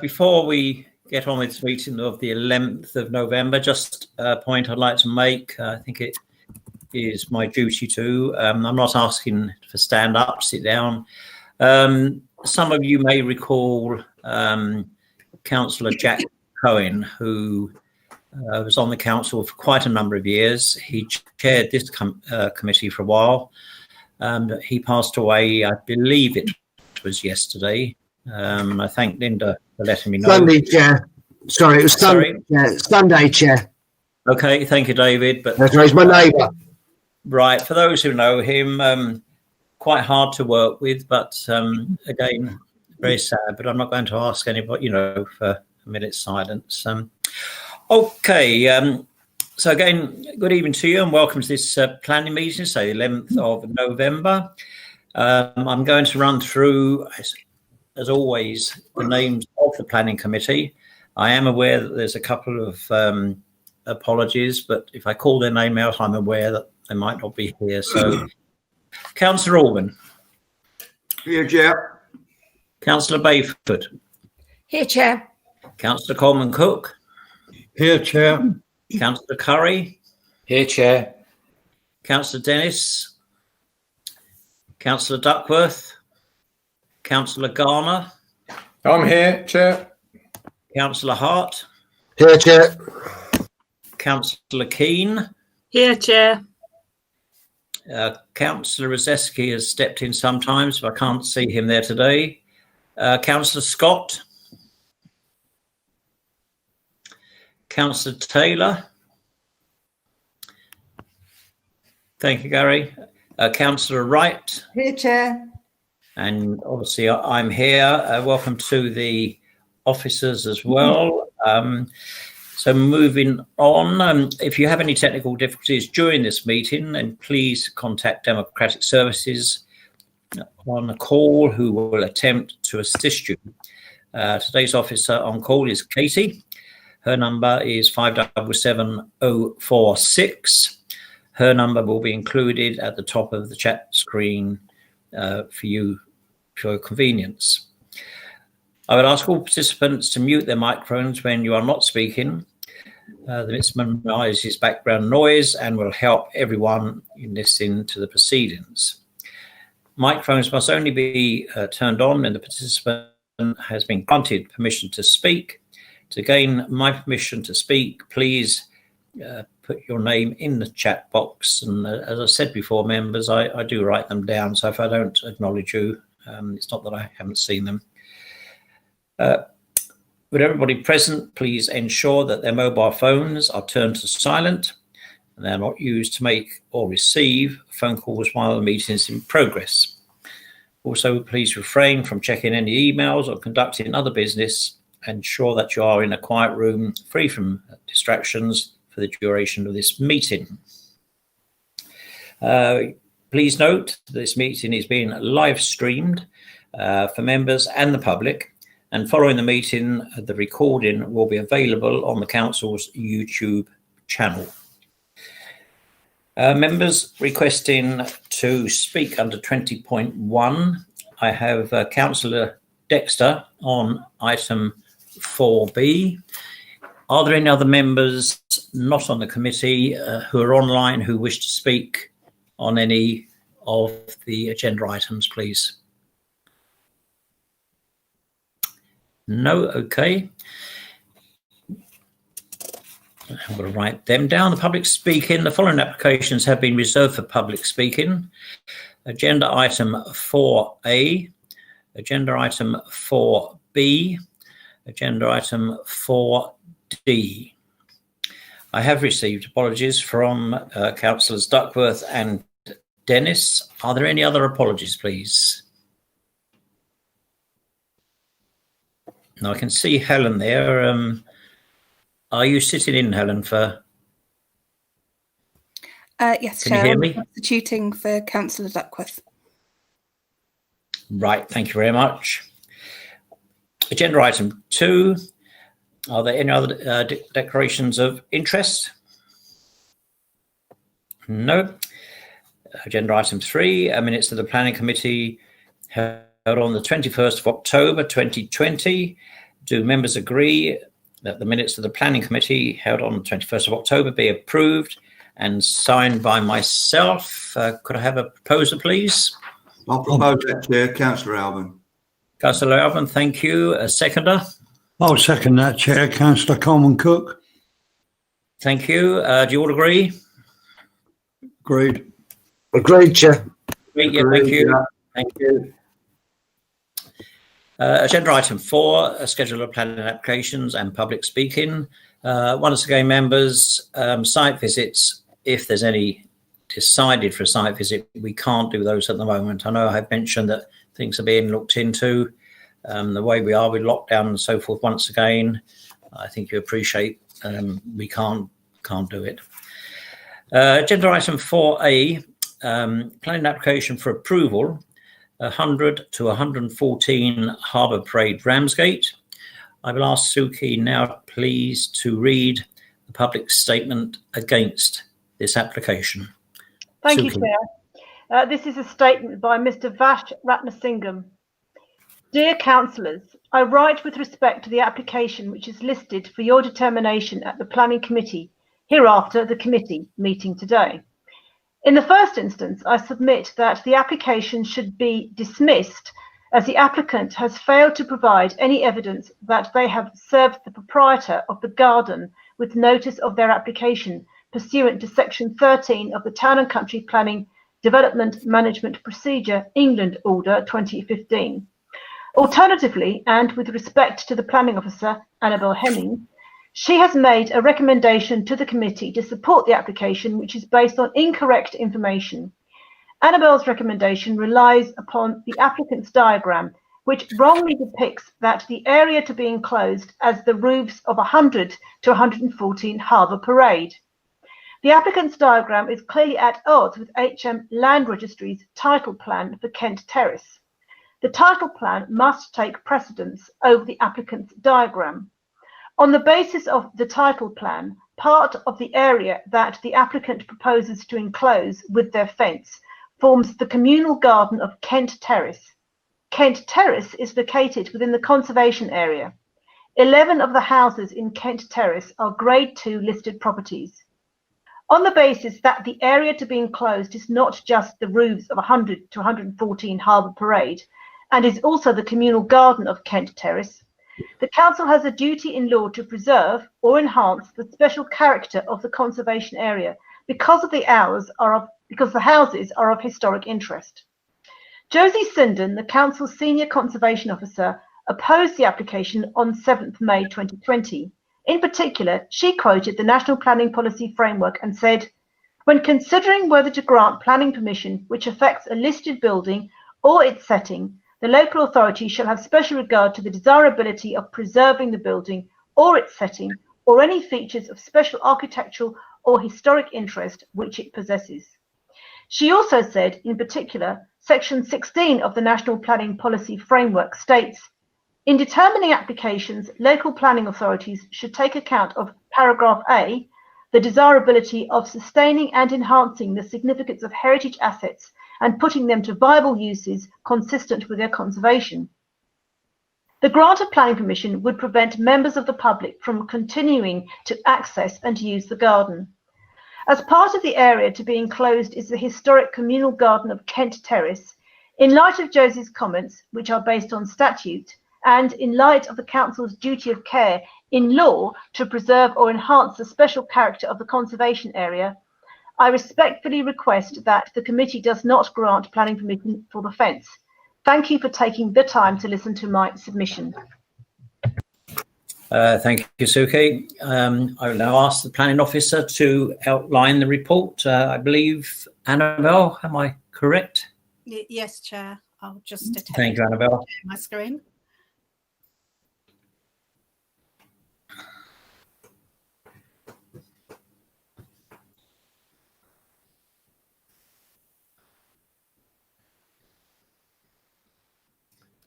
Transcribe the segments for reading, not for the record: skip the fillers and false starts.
Before we get on with this meeting of the 11th of November, just a point I'd like to make. I think it is my duty to. I'm not asking for stand up, sit down. Some of you may recall Councillor Jack Cohen, who was on the council for quite a number of years. He chaired this committee for a while. He passed away, I believe it was yesterday. I thank Linda for letting me know. Sunday, Chair. Sorry, it was Sunday. Sunday, Chair. Okay, thank you, David. But that's right, he's my neighbour. Right, for those who know him, quite hard to work with, but again, very sad. But I'm not going to ask anybody, for a minute's silence. Okay, so again, good evening to you and welcome to this planning meeting, so the 11th of November. I'm going to run through, as always, the names of the planning committee. I am aware that there's a couple of apologies, but if I call their name out, I'm aware that they might not be here. So, Councillor Orban. Here, Chair. Councillor Bayford. Here, Chair. Councillor Coleman-Cook. Here, Chair. Councillor Curry. Here, Chair. Councillor Dennis. Councillor Duckworth. Councillor Garner. I'm here, Chair. Councillor Hart. Here, Chair. Councillor Keane. Here, Chair. Councillor Rozeski has stepped in sometimes, but I can't see him there today. Councillor Scott. Councillor Taylor. Thank you, Gary. Councillor Wright. Here, Chair. And obviously I'm here. Welcome to the officers as well. So moving on, if you have any technical difficulties during this meeting, then please contact Democratic Services on a call who will attempt to assist you. Today's officer on call is Katie. Her number is 577046. Her number will be included at the top of the chat screen for your convenience. I would ask all participants to mute their microphones when you are not speaking. This minimises background noise and will help everyone in listening to the proceedings. Microphones must only be turned on when the participant has been granted permission to speak. To gain my permission to speak, please put your name in the chat box. And as I said before, members, I do write them down. So if I don't acknowledge you, it's not that I haven't seen them. Would everybody present please ensure that their mobile phones are turned to silent and they're not used to make or receive phone calls while the meeting is in progress. Also, please refrain from checking any emails or conducting other business. Ensure that you are in a quiet room free from distractions for the duration of this meeting. Please note this meeting is being live streamed for members and the public. And following the meeting, the recording will be available on the Council's YouTube channel. Members requesting to speak under 20.1, I have Councillor Dexter on item 4B. Are there any other members not on the committee who are online who wish to speak on any of the agenda items, please? No, okay. I'm going to write them down. The public speaking. The following applications have been reserved for public speaking. Agenda item 4A, agenda item 4B, agenda item 4D. I have received apologies from Councillors Duckworth and Dennis. Are there any other apologies, please? Now, I can see Helen there. Are you sitting in, Helen, for... Yes, Can Chair. you hear me? I'm substituting for Councillor Duckworth. Right, thank you very much. Agenda item 2. Are there any other declarations of interest? No. Agenda item 3. Minutes of the Planning Committee held held on the 21st of October 2020. Do members agree that the minutes of the Planning Committee held on the 21st of October be approved and signed by myself? Could I have a proposer, please? I'll propose that, Chair. Councillor Alban. Councillor Alban, thank you. A seconder? I'll second that, Chair. Councillor Coleman Cook. Thank you. Do you all agree? Agreed. Agreed, Chair. Yeah, thank you. Thank you. Agenda item 4, a schedule of planning applications and public speaking. Once again, members, site visits, if there's any decided for a site visit, we can't do those at the moment. I know I've mentioned that things are being looked into. The way we are with lockdown and so forth, once again, I think you appreciate we can't do it. Agenda item 4A, planning application for approval, 100 to 114 Harbour Parade Ramsgate. I will ask Suki now, please, to read the public statement against this application. Thank you, Suki. Chair. This is a statement by Mr. Vash Ratnasingham. Dear Councillors, I write with respect to the application which is listed for your determination at the Planning Committee, hereafter the committee meeting today. In the first instance, I submit that the application should be dismissed as the applicant has failed to provide any evidence that they have served the proprietor of the garden with notice of their application pursuant to Section 13 of the Town and Country Planning Development Management Procedure, England Order 2015. Alternatively, and with respect to the Planning Officer, Annabel Hemming, she has made a recommendation to the committee to support the application which is based on incorrect information. Annabel's recommendation relies upon the applicant's diagram, which wrongly depicts that the area to be enclosed as the roofs of 100 to 114 Harbour Parade. The applicant's diagram is clearly at odds with HM Land Registry's title plan for Kent Terrace. The title plan must take precedence over the applicant's diagram. On the basis of the title plan, part of the area that the applicant proposes to enclose with their fence forms the communal garden of Kent Terrace. Kent Terrace is located within the conservation area. 11 of the houses in Kent Terrace are Grade 2 listed properties. On the basis that the area to be enclosed is not just the roofs of 100 to 114 Harbour Parade, and is also the communal garden of Kent Terrace, the Council has a duty in law to preserve or enhance the special character of the conservation area because the houses are of historic interest. Josie Sinden, the Council's Senior Conservation Officer, opposed the application on 7th May 2020. In particular, she quoted the National Planning Policy Framework and said, "When considering whether to grant planning permission which affects a listed building or its setting, the local authority shall have special regard to the desirability of preserving the building or its setting or any features of special architectural or historic interest which it possesses." She also said, in particular, Section 16 of the National Planning Policy Framework states, "In determining applications, local planning authorities should take account of paragraph A, the desirability of sustaining and enhancing the significance of heritage assets and putting them to viable uses consistent with their conservation." The grant of planning permission would prevent members of the public from continuing to access and use the garden. As part of the area to be enclosed is the historic communal garden of Kent Terrace. In light of Josie's comments, which are based on statute, and in light of the Council's duty of care in law to preserve or enhance the special character of the conservation area, I respectfully request that the committee does not grant planning permission for the fence. Thank you for taking the time to listen to my submission. Thank you, Suki. I will now ask the planning officer to outline the report. I believe, Annabel, am I correct? Yes, Chair. I'll just attend Thank you, Annabel. my screen.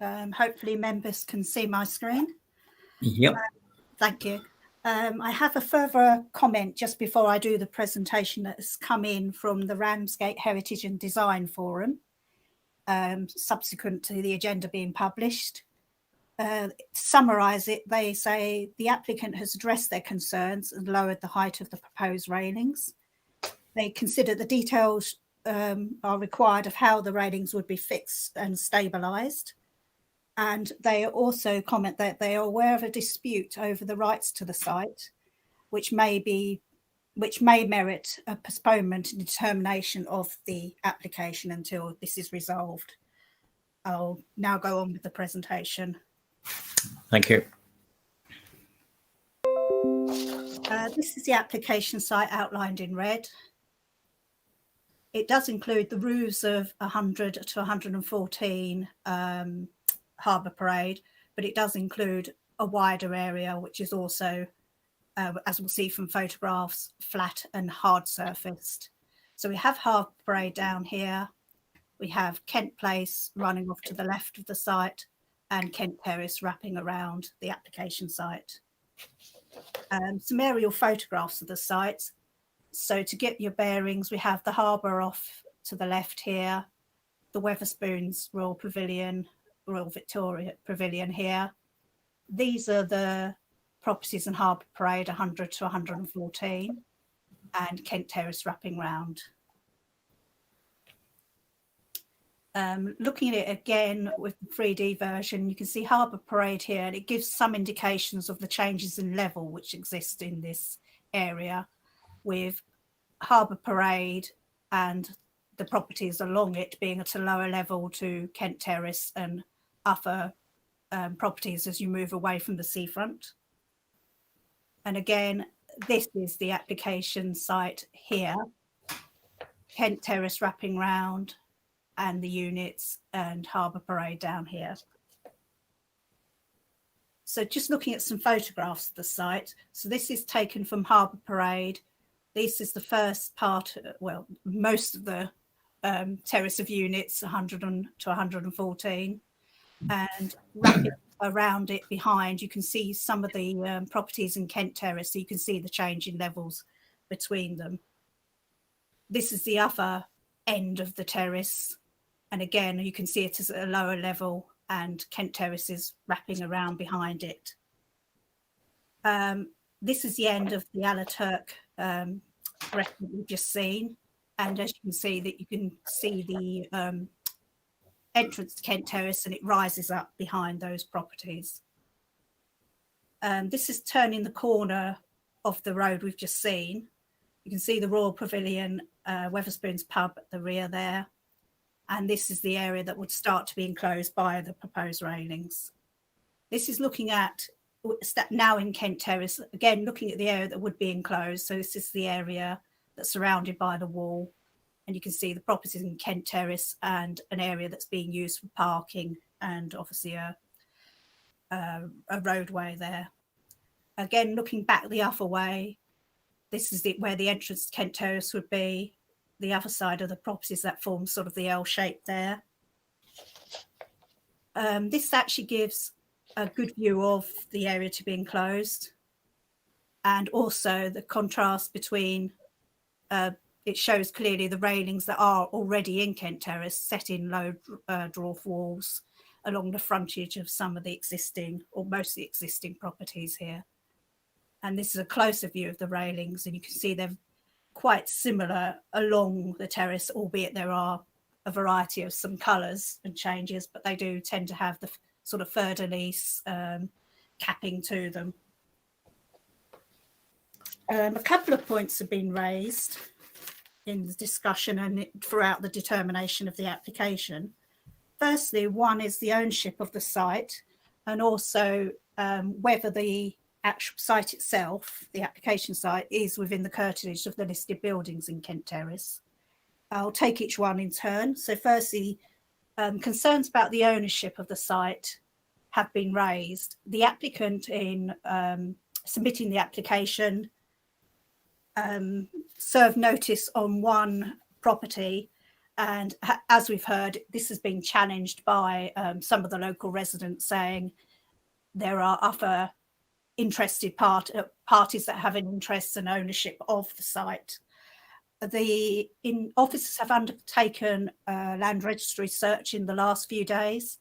Hopefully members can see my screen. Yep. Thank you. I have a further comment just before I do the presentation that has come in from the Ramsgate Heritage and Design Forum. subsequent to the agenda being published. To summarise it, they say the applicant has addressed their concerns and lowered the height of the proposed railings. They consider the details are required of how the railings would be fixed and stabilised. And they also comment that they are aware of a dispute over the rights to the site, which may merit a postponement and determination of the application until this is resolved. I'll now go on with the presentation. Thank you. This is the application site outlined in red. It does include the roofs of 100 to 114 Harbour Parade, but it does include a wider area, which is also, as we'll see from photographs, flat and hard surfaced. So we have Harbour Parade down here. We have Kent Place running off to the left of the site and Kent Terrace wrapping around the application site. Some aerial photographs of the site. So to get your bearings, we have the harbour off to the left here, the Wetherspoons Royal Pavilion, Royal Victoria Pavilion here. These are the properties in Harbour Parade 100 to 114 and Kent Terrace wrapping round. Looking at it again with the 3D version, you can see Harbour Parade here, and it gives some indications of the changes in level which exist in this area, with Harbour Parade and the properties along it being at a lower level to Kent Terrace and upper properties as you move away from the seafront. And again, this is the application site here, Kent Terrace wrapping round, and the units and Harbour Parade down here. So just looking at some photographs of the site. So this is taken from Harbour Parade. This is the first part, well, most of the terrace of units, 100 to 114. And wrapping around it behind, you can see some of the properties in Kent Terrace. So you can see the change in levels between them. This is the upper end of the terrace. And again, you can see it is at a lower level and Kent Terrace is wrapping around behind it. This is the end of the Alaturk restaurant we've just seen. And as you can see, that you can see the entrance to Kent Terrace, and it rises up behind those properties. This is turning the corner of the road we've just seen. You can see the Royal Pavilion, Wetherspoons pub at the rear there. And this is the area that would start to be enclosed by the proposed railings. This is looking at now in Kent Terrace, again, looking at the area that would be enclosed. So this is the area that's surrounded by the wall. And you can see the properties in Kent Terrace and an area that's being used for parking and obviously a roadway there. Again, looking back the other way, this is where the entrance to Kent Terrace would be. The other side of the properties that form sort of the L shape there. This actually gives a good view of the area to be enclosed, and also the contrast between, it shows clearly the railings that are already in Kent Terrace set in low dwarf walls along the frontage of some of the existing or most of the existing properties here. And this is a closer view of the railings, and you can see they're quite similar along the terrace, albeit there are a variety of some colours and changes, but they do tend to have the sort of fleur-de-lis capping to them. A couple of points have been raised in the discussion and throughout the determination of the application. Firstly, one is the ownership of the site, and also whether the actual site itself, the application site, is within the curtilage of the listed buildings in Kent Terrace. I'll take each one in turn. So firstly, concerns about the ownership of the site have been raised. The applicant in submitting the application served notice on one property, and as we've heard, this has been challenged by some of the local residents, saying there are other interested parties that have an interest and ownership of the site. officers have undertaken a land registry search in the last few days,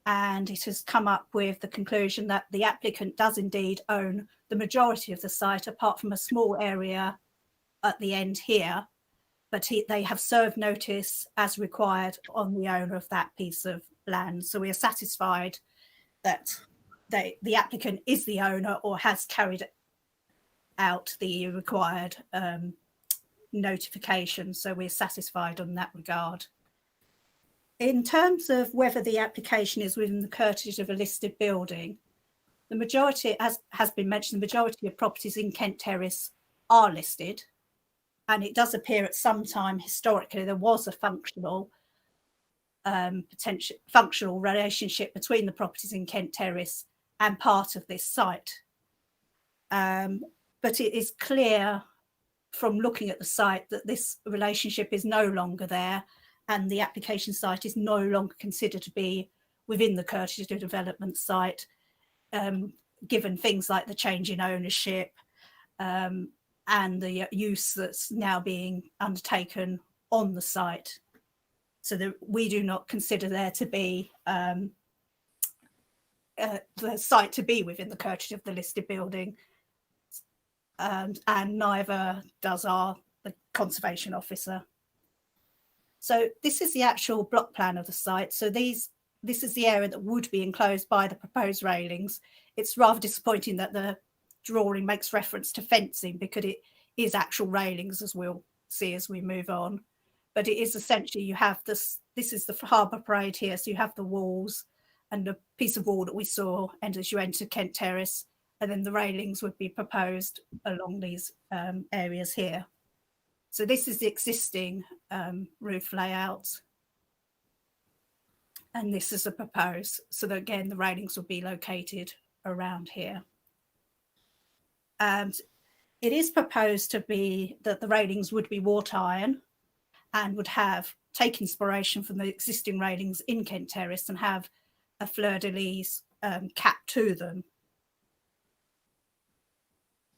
and it has come up with the conclusion that the applicant does indeed own the majority of the site, apart from a small area at the end here. But they have served notice as required on the owner of that piece of land. So we are satisfied that the applicant is the owner or has carried out the required notification. So we're satisfied on that regard. In terms of whether the application is within the curtilage of a listed building, the majority, as has been mentioned, the majority of properties in Kent Terrace are listed. And it does appear at some time historically there was a functional relationship between the properties in Kent Terrace and part of this site. But it is clear from looking at the site that this relationship is no longer there, and the application site is no longer considered to be within the curtilage of development site, given things like the change in ownership and the use that's now being undertaken on the site. So that we do not consider there to be the site to be within the curtilage of the listed building, and neither does the conservation officer. So this is the actual block plan of the site. So this is the area that would be enclosed by the proposed railings. It's rather disappointing that the drawing makes reference to fencing, because it is actual railings, as we'll see as we move on. But it is essentially, you have this is the harbour parade here. So you have the walls and a piece of wall that we saw, and as you enter Kent Terrace, and then the railings would be proposed along these areas here. So this is the existing roof layout. And this is the proposed. So that, again, the railings will be located around here. And it is proposed to be that the railings would be wrought iron and would take inspiration from the existing railings in Kent Terrace and have a fleur-de-lis cap to them.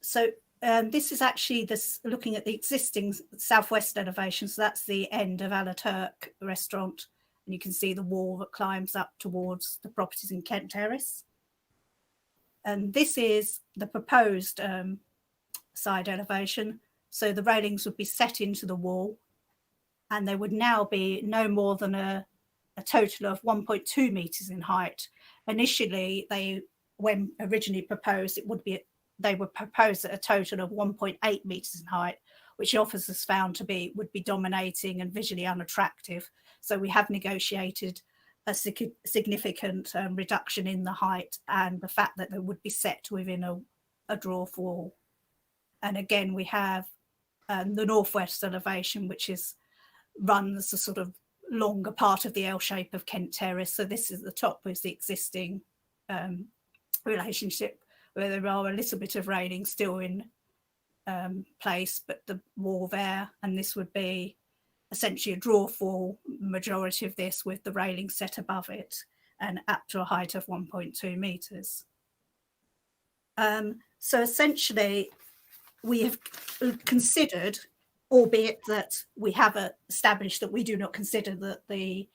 So this is actually looking at the existing southwest elevation. So that's the end of Alaturk restaurant. And you can see the wall that climbs up towards the properties in Kent Terrace. And this is the proposed side elevation. So the railings would be set into the wall, and they would now be no more than a total of 1.2 metres in height. Initially, when originally proposed, they were proposed at a total of 1.8 metres in height, which officers found would be dominating and visually unattractive. So we have negotiated a significant reduction in the height and the fact that they would be set within a dwarf wall. And again, we have the northwest elevation, which runs the sort of longer part of the L shape of Kent Terrace. So this is the top with the existing relationship, where there are a little bit of railing still in place, but the wall there, and this would be essentially a dwarf wall, majority of this with the railing set above it and up to a height of 1.2 metres. So essentially we have considered, albeit that we have established that we do not consider that the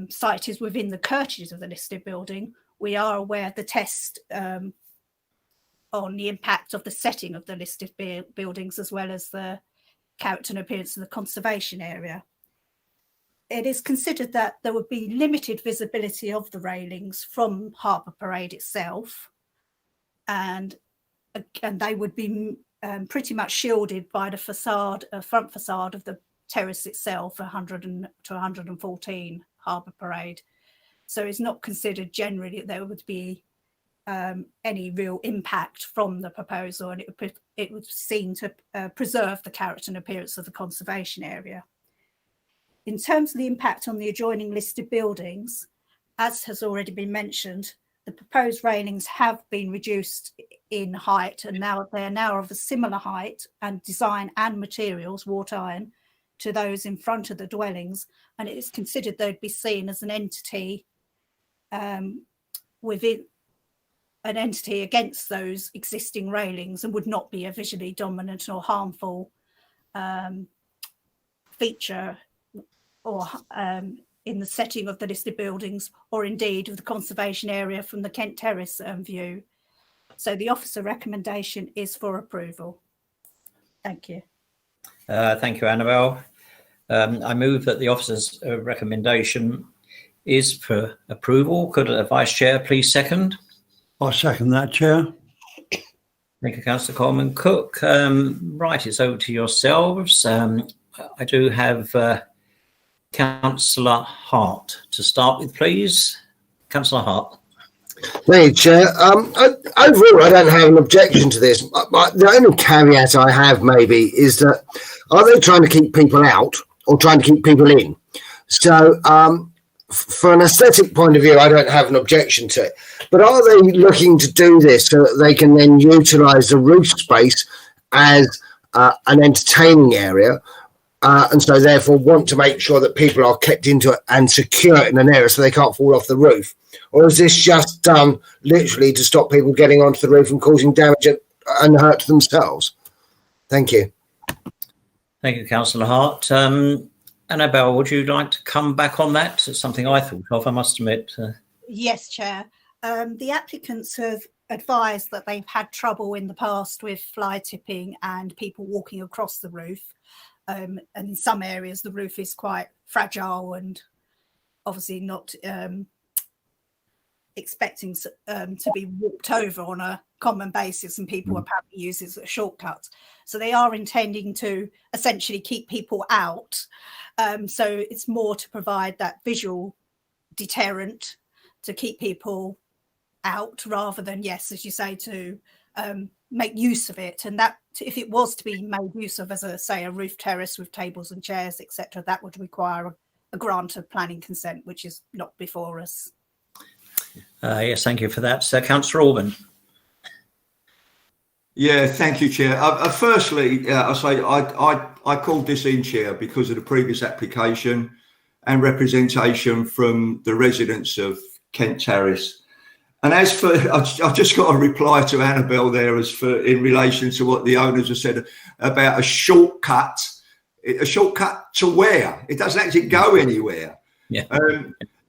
site is within the curtilage of the listed building, we are aware of the test on the impact of the setting of the listed buildings, as well as the character and appearance of the conservation area. It is considered that there would be limited visibility of the railings from Harbour Parade itself, and they would be pretty much shielded by the front facade of the terrace itself, 100 to 114 Harbour Parade. So it's not considered generally that there would be any real impact from the proposal, and it would seem to preserve the character and appearance of the conservation area. In terms of the impact on the adjoining listed buildings, as has already been mentioned, the proposed railings have been reduced in height, and they are now of a similar height and design and materials, wrought iron, to those in front of the dwellings, and it is considered they'd be seen as an entity within an entity against those existing railings, and would not be a visually dominant or harmful feature or in the setting of the listed buildings, or indeed of the conservation area from the Kent Terrace view. So the officer recommendation is for approval. Thank you. Thank you, Annabelle. I move that the officer's recommendation is for approval. Could the Vice Chair please second? I second that, Chair. Thank you, Councillor Coleman Cook. Right, it's over to yourselves. I do have Councillor Hart to start with, please. Councillor Hart. Thank you, Chair. Overall, I don't have an objection to this. The only caveat I have maybe is that are they trying to keep people out or trying to keep people in? So for an aesthetic point of view, I don't have an objection to it. But are they looking to do this so that they can then utilise the roof space as an entertaining area? And so therefore want to make sure that people are kept into it and secure in an area so they can't fall off the roof? Or is this just done literally to stop people getting onto the roof and causing damage and hurt to themselves? Thank you. Thank you, Councillor Hart. Annabelle, would you like to come back on that? It's something I thought of, I must admit. Yes, Chair. The applicants have advised that they've had trouble in the past with fly tipping and people walking across the roof. And in some areas, the roof is quite fragile and obviously not expecting to be walked over on a common basis, and people apparently use it as a shortcut. So they are intending to essentially keep people out. So it's more to provide that visual deterrent to keep people out rather than, yes, as you say, to make use of it. And that if it was to be made use of as a roof terrace with tables and chairs, etc., that would require a grant of planning consent, which is not before us. Yes, thank you for that. Councillor Orban. Yeah, thank you, Chair. Firstly, I say I called this in, Chair, because of the previous application and representation from the residents of Kent Terrace. And as for, I've just got a reply to Annabelle there as for in relation to what the owners have said about a shortcut. A shortcut to where? It doesn't actually go anywhere. Yeah.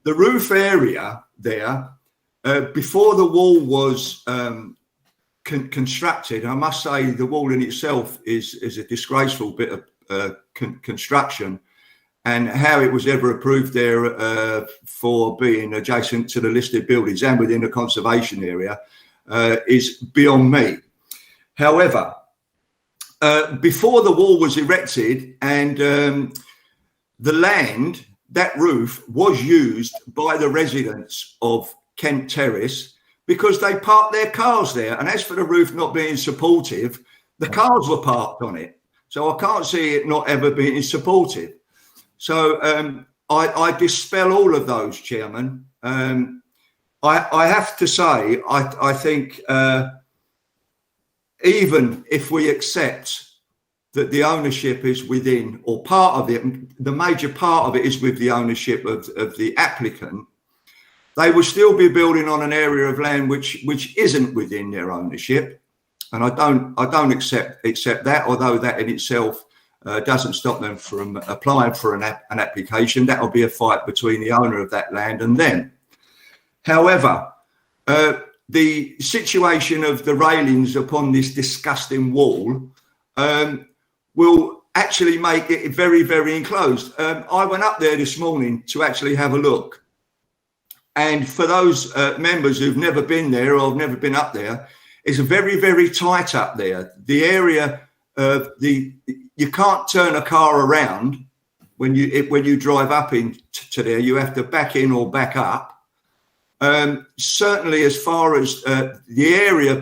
The roof area there, before the wall was constructed, I must say the wall in itself is a disgraceful bit of construction, and how it was ever approved there for being adjacent to the listed buildings and within a conservation area is beyond me. However, before the wall was erected and the land, that roof was used by the residents of Kent Terrace because they parked their cars there. And as for the roof not being supportive, the cars were parked on it. So I can't see it not ever being supportive. So I dispel all of those, Chairman. I have to say, I think even if we accept that the ownership is within, or part of it, the major part of it is with the ownership of the applicant, they will still be building on an area of land which isn't within their ownership. And I don't accept that, although that in itself doesn't stop them from applying for an application. That will be a fight between the owner of that land and them. However, the situation of the railings upon this disgusting wall will actually make it very, very enclosed. I went up there this morning to actually have a look. And for those members who've never been there or have never been up there, it's very, very tight up there. The area of you can't turn a car around when you drive up into there. You have to back in or back up. Certainly, as far as the area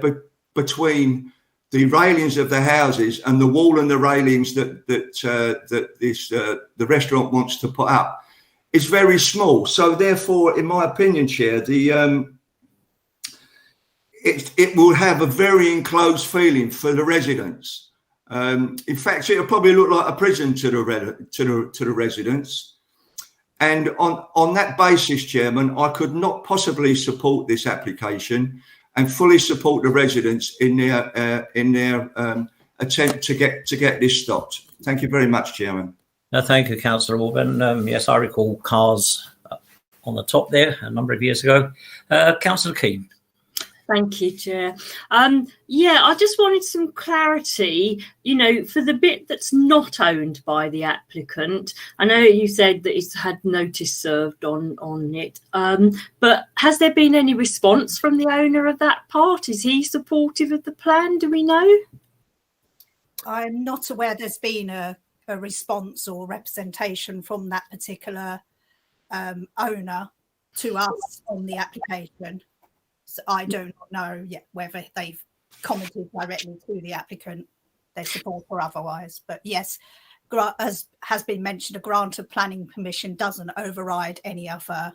between the railings of the houses and the wall and the railings that the restaurant wants to put up is very small. So therefore, in my opinion, Chair, it will have a very enclosed feeling for the residents. In fact, it'll probably look like a prison to the residents. And on that basis, Chairman, I could not possibly support this application and fully support the residents in their attempt to get this stopped. Thank you very much, Chairman. No, thank you, Councillor Orban. Yes, I recall cars on the top there a number of years ago. Councillor Keane. Thank you, Chair. Yeah, I just wanted some clarity, for the bit that's not owned by the applicant. I know you said that it's had notice served on it, but has there been any response from the owner of that part? Is he supportive of the plan? Do we know? I'm not aware there's been a response or representation from that particular owner to us on the application. So I do not know yet whether they've commented directly to the applicant, their support or otherwise. But yes, as has been mentioned, a grant of planning permission doesn't override any other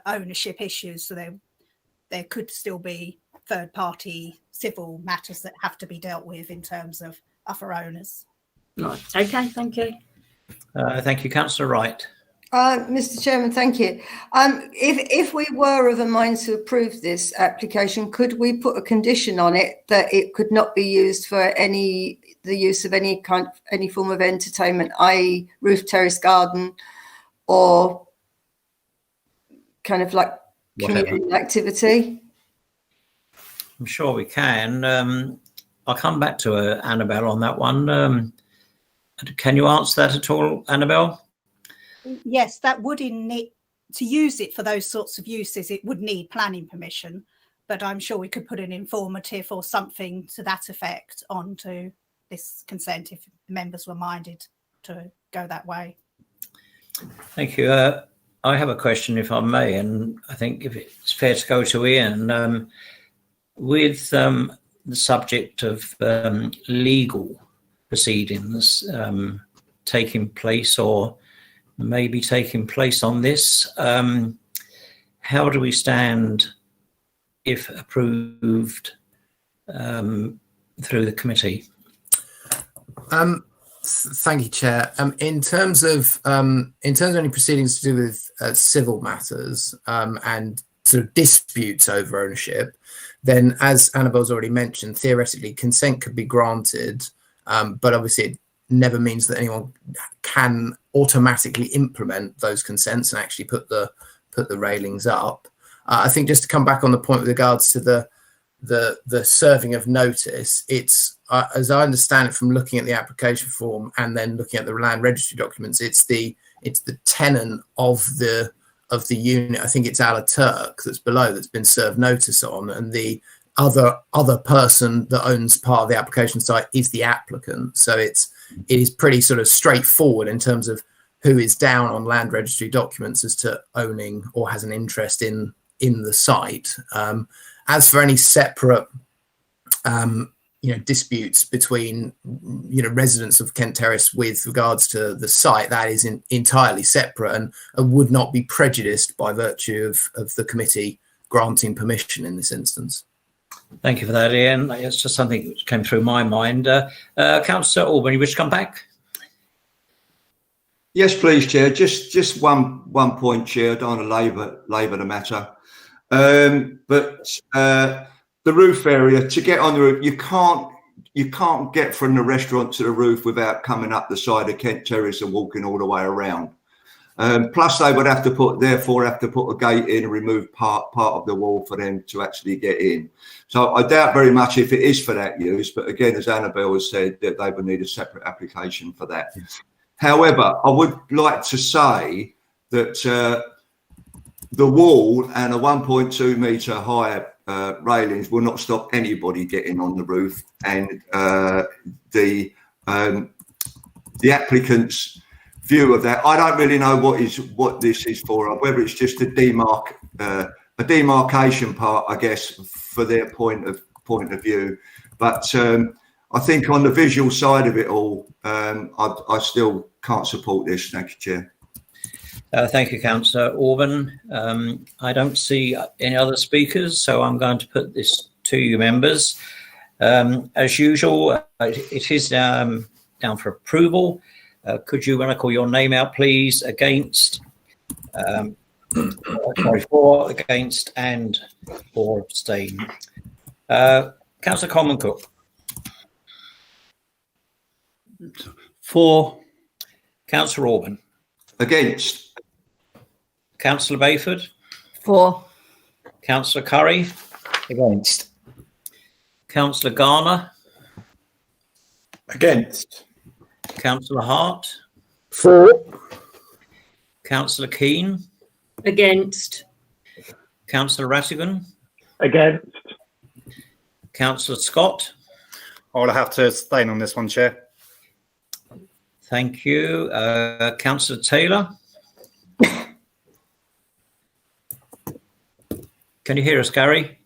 ownership issues. So there could still be third-party civil matters that have to be dealt with in terms of other owners. Right. Okay, thank you. Thank you, Councillor Wright. Mr. Chairman, thank you. If we were of a mind to approve this application, could we put a condition on it that it could not be used for the use of any form of entertainment, i.e. roof terrace garden or kind of like community activity? I'm sure we can. I'll come back to Annabelle on that one. Can you answer that at all, Annabelle? Yes, that would to use it for those sorts of uses, it would need planning permission, but I'm sure we could put an informative or something to that effect onto this consent if members were minded to go that way. Thank you. I have a question, if I may, and I think if it's fair to go to Ian. With the subject of legal proceedings taking place or maybe taking place on this, how do we stand if approved through the committee? Thank you, Chair. In terms of any proceedings to do with civil matters and sort of disputes over ownership, then, as Annabelle's already mentioned, theoretically consent could be granted, but obviously it never means that anyone can automatically implement those consents and actually put the railings up. I think just to come back on the point with regards to the serving of notice, it's as I understand it from looking at the application form and then looking at the land registry documents, it's the tenant of the unit. I think it's Ala Turk that's below that's been served notice on, and the other person that owns part of the application site is the applicant. So it is pretty sort of straightforward in terms of who is down on land registry documents as to owning or has an interest in the site. As for any separate disputes between residents of Kent Terrace with regards to the site, that is entirely separate and would not be prejudiced by virtue of the committee granting permission in this instance. Thank you for that, Ian. It's just something that came through my mind. Councillor Orban, you wish to come back? Yes, please, Chair. Just one point, Chair. I don't want to labour the matter. But the roof area, to get on the roof, you can't get from the restaurant to the roof without coming up the side of Kent Terrace and walking all the way around. Plus, they would have to put a gate in and remove part of the wall for them to actually get in. So I doubt very much if it is for that use. But again, as Annabelle has said, that they would need a separate application for that. Yes. However, I would like to say that the wall and a 1.2 metre high railings will not stop anybody getting on the roof, and the applicant's view of that, I don't really know what this is for, whether it's just a demarcation part, I guess, for their point of view. But I think on the visual side of it all, I still can't support this. Thank you, Chair. Thank you, Councillor Orban. I don't see any other speakers, so I'm going to put this to you, members. As usual, it is down for approval. Could you, when I call your name out, please, against, for, against, and or abstain. Councillor Coleman Cook. For. Councillor Orban. Against. Councillor Bayford. For. Councillor Curry. Against. Councillor Garner. Against. Councillor Hart. For. Councillor Keane. Against. Councillor Rattigan. Against. Councillor Scott. I'll have to abstain on this one, Chair. Thank you. Councillor Taylor. Can you hear us, Gary?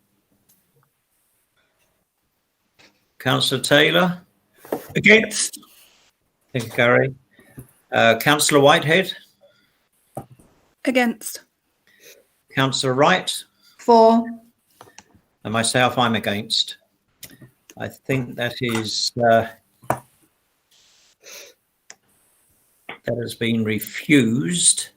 Councillor Taylor. Against. Thank you, Gary. Councillor Whitehead. Against. Councillor Wright. For. And myself, I'm against. I think that is that has been refused.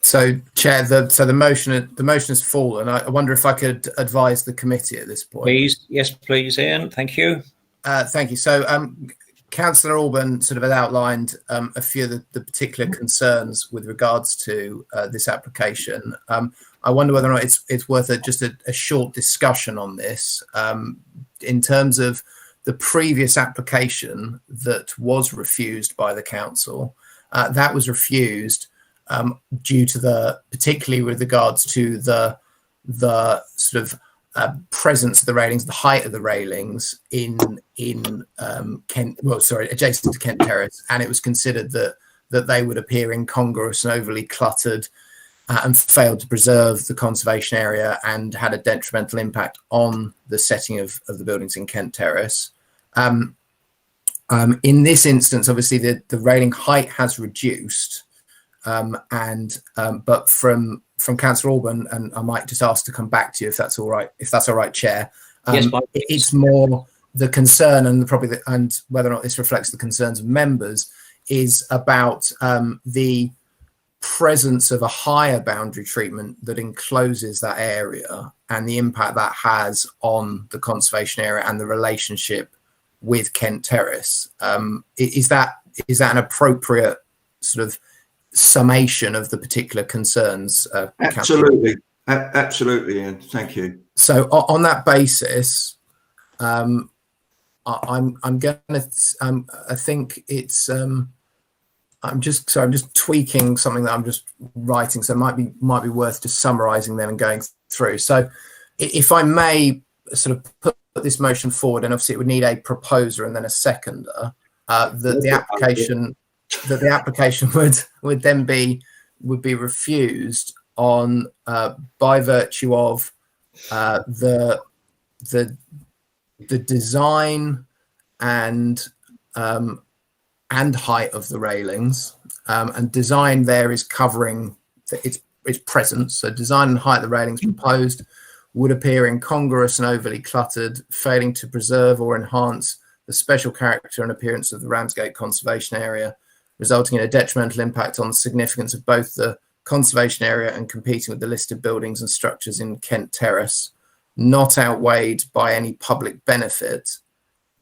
So, Chair, the motion has fallen. I wonder if I could advise the committee at this point. Please, yes, please, Ian. Thank you. Thank you. So, Councillor Orban sort of had outlined a few of the particular concerns with regards to this application. I wonder whether or not it's worth just a short discussion on this in terms of the previous application that was refused by the council. That was refused due to particularly with regards to the sort of presence of the railings, the height of the railings in Kent, adjacent to Kent Terrace, and it was considered that they would appear incongruous and overly cluttered and failed to preserve the conservation area and had a detrimental impact on the setting of the buildings in Kent Terrace. In this instance, obviously the railing height has reduced, but from Councillor Orban, and I might just ask to come back to you if that's all right. If that's all right, Chair. Yes, it's more the concern and and whether or not this reflects the concerns of members is about the presence of a higher boundary treatment that encloses that area and the impact that has on the conservation area and the relationship with Kent Terrace. Is that an appropriate sort of summation of the particular concerns? Absolutely, Ian. Thank you. So on that basis, I'm gonna. I think it's. I'm just tweaking something that I'm just writing, so it might be worth just summarising then and going through. So, if I may sort of put this motion forward, and obviously it would need a proposer and then a seconder. The application would then be refused on by virtue of the design and height of the railings, and design there is covering its presence. So design and height of the railings proposed would appear incongruous and overly cluttered, failing to preserve or enhance the special character and appearance of the Ramsgate Conservation Area, resulting in a detrimental impact on the significance of both the conservation area and competing with the listed buildings and structures in Kent Terrace, not outweighed by any public benefit.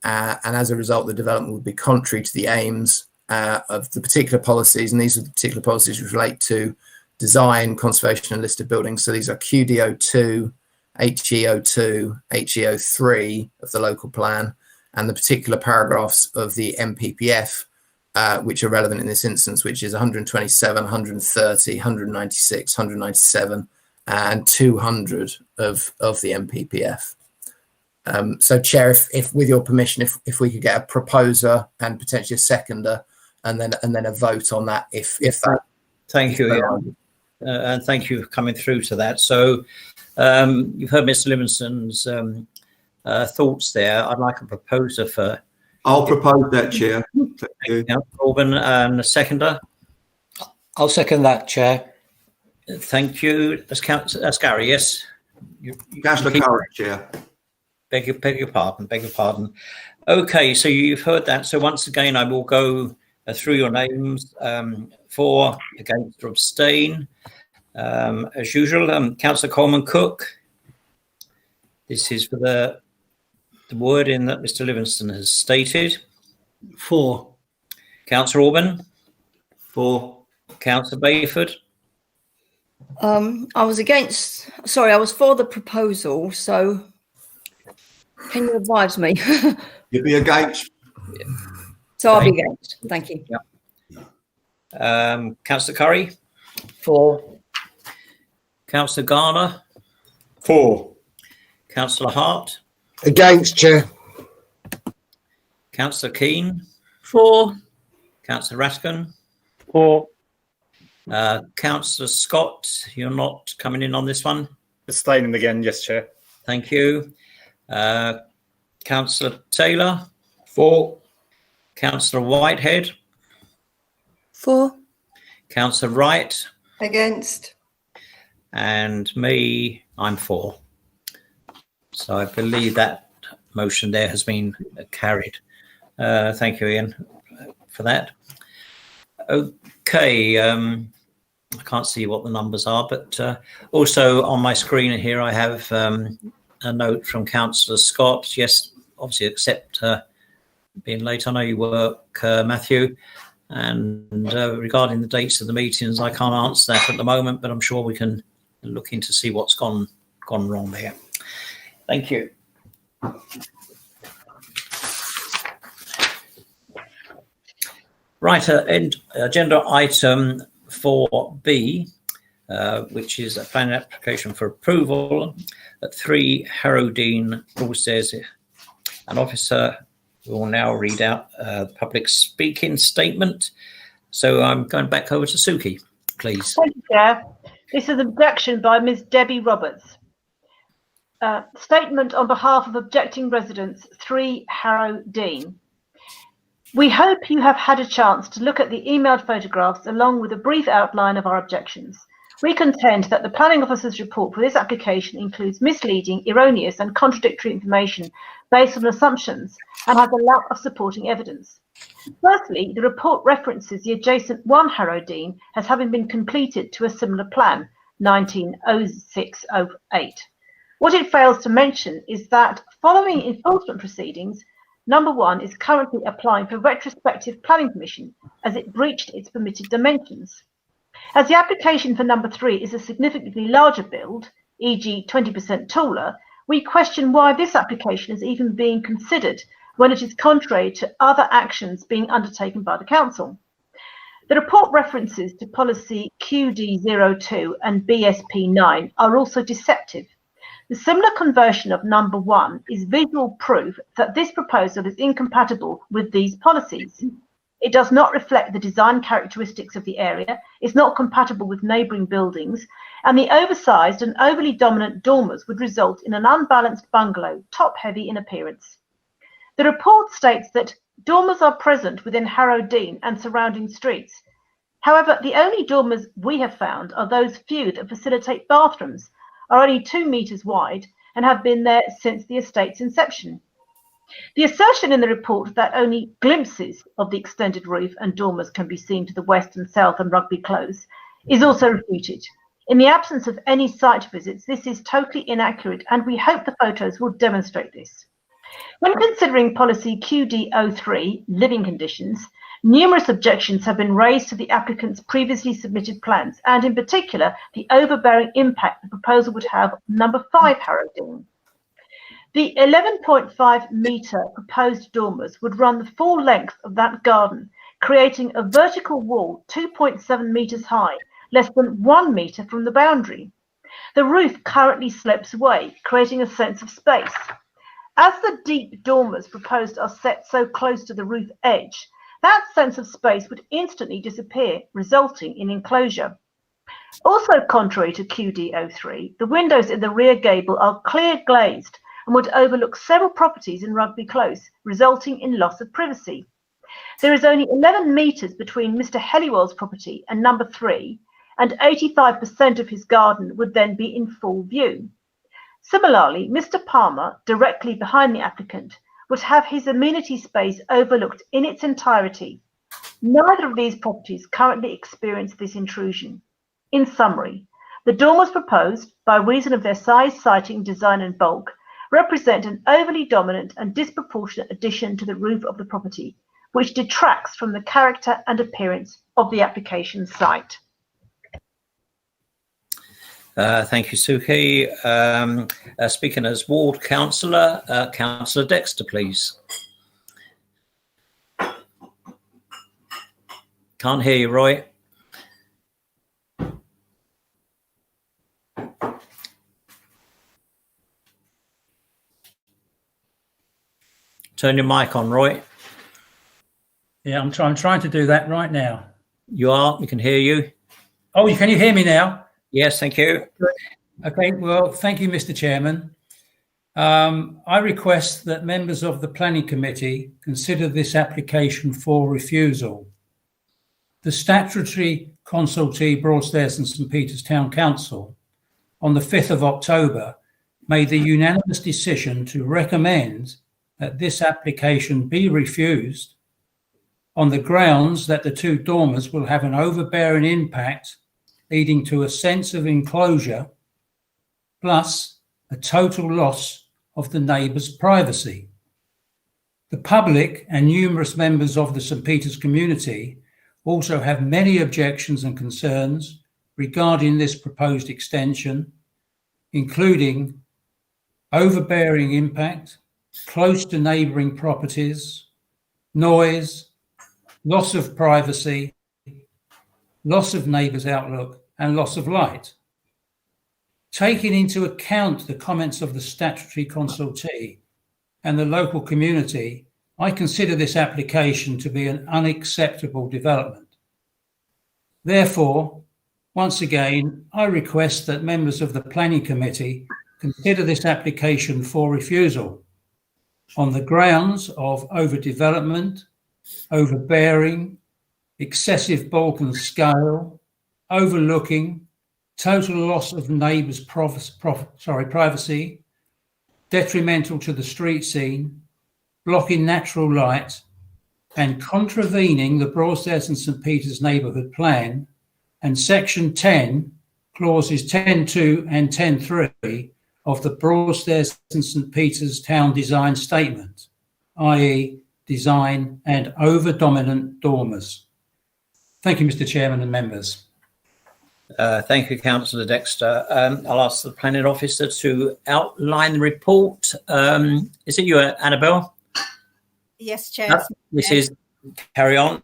And as a result, the development would be contrary to the aims of the particular policies, and these are the particular policies which relate to design, conservation and listed buildings. So these are QDO2, HEO2, HEO3 of the local plan, and the particular paragraphs of the MPPF, which are relevant in this instance, which is 127, 130, 196, 197, and 200 of the MPPF. So, Chair, if with your permission, if we could get a proposer and potentially a seconder, and then a vote on that, if that. Thank you, Ian. And thank you for coming through to that. So, you've heard Mr. Livingston's thoughts there. I'd like a proposer for. I'll propose that, Chair. Thank you. Orban, and a seconder. I'll second that, Chair. Thank you. That's Gary. Yes. Councillor Curry, Chair. Beg your pardon. Okay, so you've heard that. So once again, I will go through your names for, against, or abstain. As usual, Councillor Coleman Cook. This is for the wording that Mr. Livingston has stated. For. Councillor Orban? For. Councillor Bayford? I was for the proposal, so can you advise me? You'd be against. So I'll be against. Thank you. Yeah. Councillor Curry? For. Councillor Garner? For. Councillor Hart? Against, Chair. Councillor Keane? For. Councillor Raskin? For. Councillor Scott, you're not coming in on this one? Abstaining again, yes, Chair. Thank you. Councillor Taylor? For. Councillor Whitehead? For. Councillor Wright? Against. And me, I'm for. So I believe that motion there has been carried. Thank you, Ian, for that. Okay, I can't see what the numbers are, but also on my screen here I have a note from Councillor Scott. Yes, obviously accept being late. I know you work, Matthew, and regarding the dates of the meetings, I can't answer that at the moment, but I'm sure we can look into see what's gone wrong there. Thank you. Right, agenda item 4B, which is a planning application for approval at 3 Harrow-Dean, Broadstairs. An officer will now read out the public speaking statement. So I'm going back over to Suki, please. Thank you, Chair. This is an objection by Ms. Debbie Roberts. Statement on behalf of objecting residents, 3 Harrow-Dean. We hope you have had a chance to look at the emailed photographs along with a brief outline of our objections. We contend that the planning officer's report for this application includes misleading, erroneous and contradictory information based on assumptions and has a lack of supporting evidence. Firstly, the report references the adjacent 1 Harrow-Dean as having been completed to a similar plan, 1906-08. What it fails to mention is that following enforcement proceedings, Number 1 is currently applying for retrospective planning permission as it breached its permitted dimensions. As the application for number 3 is a significantly larger build, e.g. 20% taller, we question why this application is even being considered when it is contrary to other actions being undertaken by the Council. The report references to policy QD02 and BSP9 are also deceptive. The similar conversion of number 1 is visual proof that this proposal is incompatible with these policies. It does not reflect the design characteristics of the area, is not compatible with neighbouring buildings, and the oversized and overly dominant dormers would result in an unbalanced bungalow, top-heavy in appearance. The report states that dormers are present within Harrow-Dean and surrounding streets. However, the only dormers we have found are those few that facilitate bathrooms, are only 2 metres wide and have been there since the estate's inception. The assertion in the report that only glimpses of the extended roof and dormers can be seen to the west and south and Rugby Close is also refuted. In the absence of any site visits, this is totally inaccurate, and we hope the photos will demonstrate this. When considering policy QD03, living conditions, numerous objections have been raised to the applicant's previously submitted plans, and in particular, the overbearing impact the proposal would have on number 5 Harrow-Dean. The 11.5 metre proposed dormers would run the full length of that garden, creating a vertical wall 2.7 metres high, less than 1 metre from the boundary. The roof currently slopes away, creating a sense of space. As the deep dormers proposed are set so close to the roof edge, that sense of space would instantly disappear, resulting in enclosure. Also contrary to QD03, the windows in the rear gable are clear glazed and would overlook several properties in Rugby Close, resulting in loss of privacy. There is only 11 metres between Mr. Helliwell's property and number 3, and 85% of his garden would then be in full view. Similarly, Mr. Palmer, directly behind the applicant, would have his amenity space overlooked in its entirety. Neither of these properties currently experience this intrusion. In summary, the dormers proposed, by reason of their size, siting, design and bulk, represent an overly dominant and disproportionate addition to the roof of the property, which detracts from the character and appearance of the application site. Thank you, Suki. Speaking as ward councillor, Councillor Dexter, please. Can't hear you, Roy. Turn your mic on, Roy. Yeah, I'm trying to do that right now. You are. We can hear you. Oh, can you hear me now? Yes, thank you. Okay, well, thank you, Mr. Chairman. I request that members of the Planning Committee consider this application for refusal. The statutory consultee Broadstairs and St Peters Town Council on the 5th of October made the unanimous decision to recommend that this application be refused on the grounds that the two dormers will have an overbearing impact leading to a sense of enclosure plus a total loss of the neighbours' privacy. The public and numerous members of the St Peters community also have many objections and concerns regarding this proposed extension, including overbearing impact, close to neighbouring properties, noise, loss of privacy, loss of neighbours' outlook, and loss of light. Taking into account the comments of the statutory consultee and the local community, I consider this application to be an unacceptable development. Therefore, once again, I request that members of the Planning Committee consider this application for refusal on the grounds of overdevelopment, overbearing, excessive bulk and scale, overlooking, total loss of neighbours' privacy, detrimental to the street scene, blocking natural light, and contravening the Broadstairs and St Peters neighbourhood plan and Section 10, clauses 10.2 and 10.3 of the Broadstairs and St Peters Town Design Statement, i.e. design and over-dominant dormers. Thank you, Mr. Chairman and members. Thank you, Councillor Dexter. I'll ask the planning officer to outline the report. Is it you, Annabelle? Yes, Chair. This is, carry on.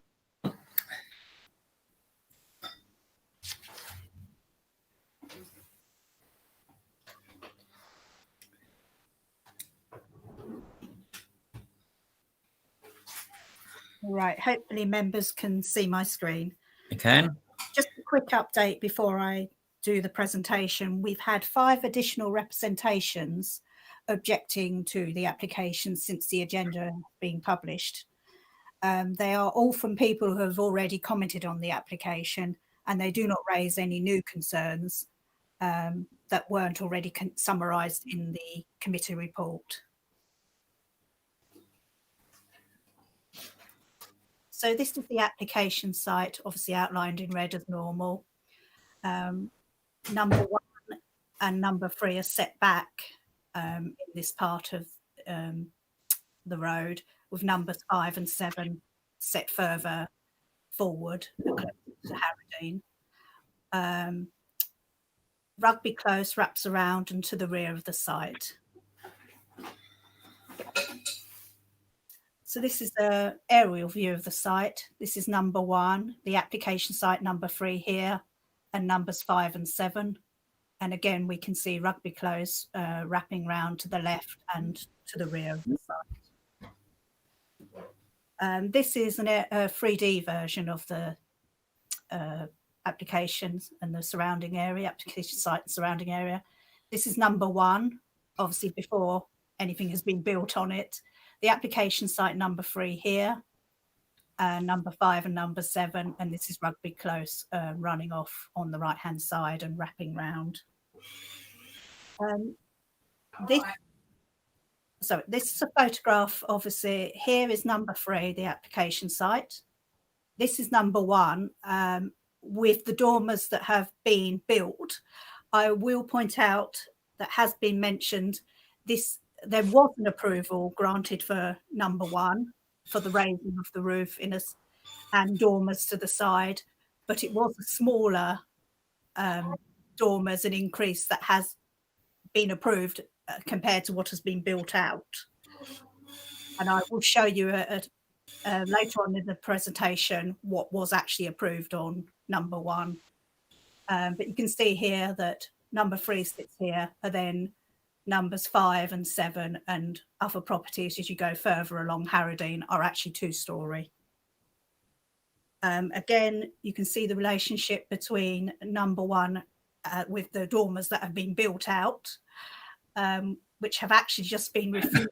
Right, hopefully members can see my screen. You can. Just a quick update before I do the presentation. We've had 5 additional representations objecting to the application since the agenda being published. They are all from people who have already commented on the application, and they do not raise any new concerns that weren't already summarised in the committee report. So this is the application site, obviously outlined in red as normal. Number 1 and number 3 are set back in this part of the road, with numbers 5 and 7 set further forward to Harradine. Rugby Close wraps around and to the rear of the site. So this is the aerial view of the site. This is number 1, the application site number 3 here, and numbers 5 and 7. And again, we can see Rugby Close wrapping round to the left and to the rear of the site. This is a 3D version of the applications and the surrounding area, application site and surrounding area. This is number 1, obviously before anything has been built on it. The application site number 3 here, number 5 and number 7, and this is Rugby Close running off on the right-hand side and wrapping round. This is a photograph, obviously. Here is number 3, the application site. This is number 1, with the dormers that have been built. I will point out that has been mentioned, there was an approval granted for number 1 for the raising of the roof and dormers to the side, but it was a smaller dormers, an increase that has been approved compared to what has been built out. And I will show you later on in the presentation what was actually approved on number 1. But you can see here that number 3 sits here, and then numbers 5 and 7 and other properties as you go further along Harrodine are actually 2-storey. Again, you can see the relationship between number 1 with the dormers that have been built out, which have actually just been refused.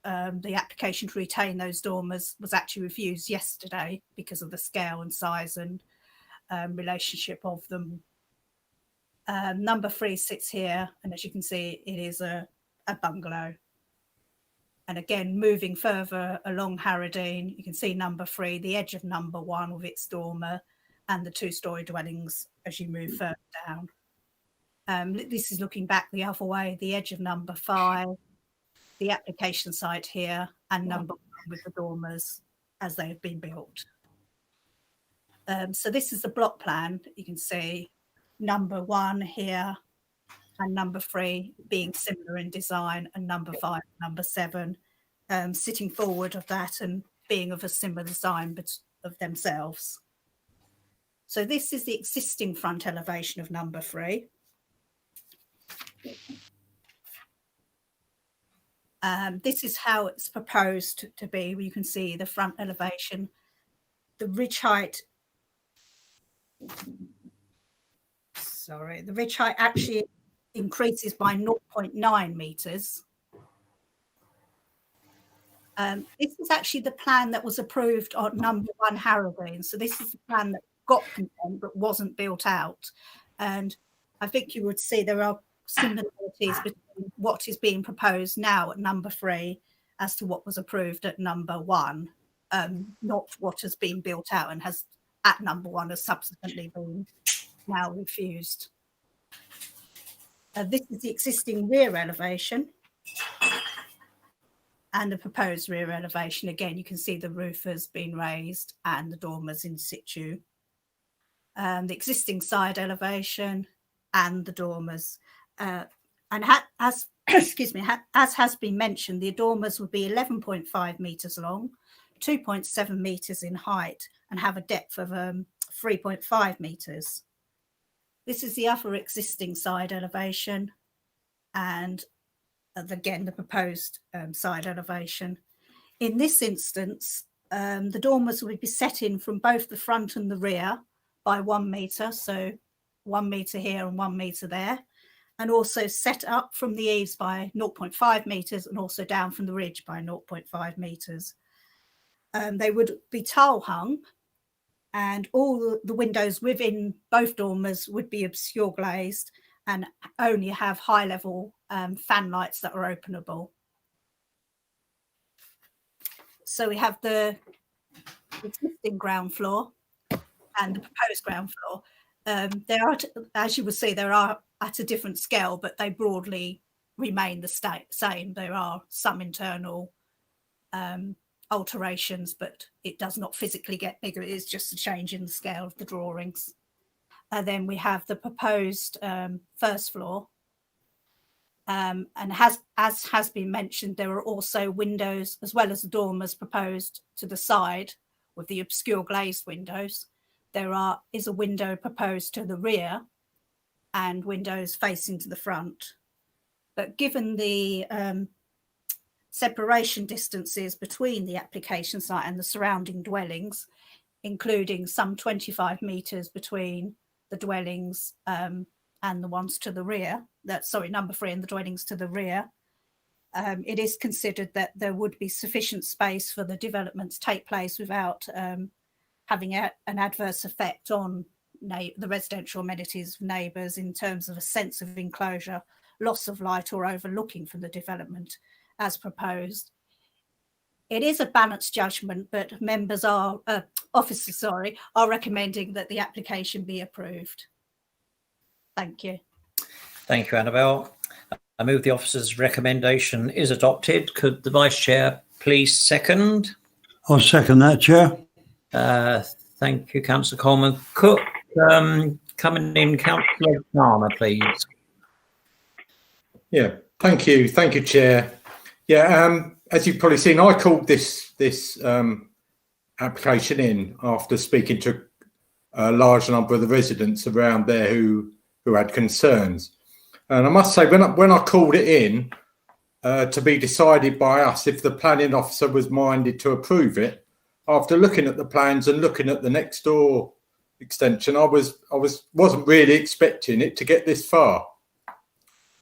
The application to retain those dormers was actually refused yesterday because of the scale and size and relationship of them. Number 3 sits here, and as you can see, it is a bungalow. And again, moving further along Harrodine, you can see number 3, the edge of number 1 with its dormer, and the 2-storey dwellings as you move further down. This is looking back the other way, the edge of number 5, the application site here, and number 1 with the dormers as they have been built. So this is the block plan. You can see number 1 here and number 3 being similar in design, and number 5, number 7 sitting forward of that and being of a similar design but of themselves. So this is the existing front elevation of number 3. This is how it's proposed to be. You can see the front elevation, the ridge height. Sorry, the ridge height actually increases by 0.9 meters. This is actually the plan that was approved on number 1 Harrodine. So this is the plan that got consent but wasn't built out. And I think you would see there are similarities between what is being proposed now at number 3 as to what was approved at number 1, not what has been built out and has at number 1 has subsequently been now refused. This is the existing rear elevation and the proposed rear elevation. Again, you can see the roof has been raised and the dormers in situ. The existing side elevation and the dormers. And as has been mentioned, the dormers would be 11.5 meters long, 2.7 meters in height, and have a depth of 3.5 meters. This is the other existing side elevation, and again the proposed side elevation. In this instance, the dormers would be set in from both the front and the rear by 1 meter, so 1 meter here and 1 meter there, and also set up from the eaves by 0.5 meters and also down from the ridge by 0.5 meters. They would be tile hung, and all the windows within both dormers would be obscure glazed and only have high level fan lights that are openable. So we have the existing ground floor and the proposed ground floor. There are, as you will see, there are at a different scale, but they broadly remain the same. There are some internal alterations, but it does not physically get bigger. It is just a change in the scale of the drawings. Then we have the proposed first floor. And as has been mentioned, there are also windows as well as the dormers proposed to the side with the obscure glazed windows. There is a window proposed to the rear and windows facing to the front. But given the separation distances between the application site and the surrounding dwellings, including some 25 metres between the dwellings and the ones to the rear, number 3 and the dwellings to the rear, it is considered that there would be sufficient space for the development to take place without having an adverse effect on the residential amenities of neighbours in terms of a sense of enclosure, loss of light or overlooking from the development as proposed. It is a balanced judgment, but officers are recommending that the application be approved. Thank you. Thank you, Annabelle. I move the officer's recommendation is adopted. Could the Vice Chair please second? I'll second that, Chair. Thank you, Councillor Coleman. Cook, coming in, Councillor Palmer, please. Yeah, thank you, Chair. Yeah, as you've probably seen, I called this application in after speaking to a large number of the residents around there who had concerns. And I must say, when I called it in to be decided by us if the planning officer was minded to approve it, after looking at the plans and looking at the next door extension, I wasn't really expecting it to get this far.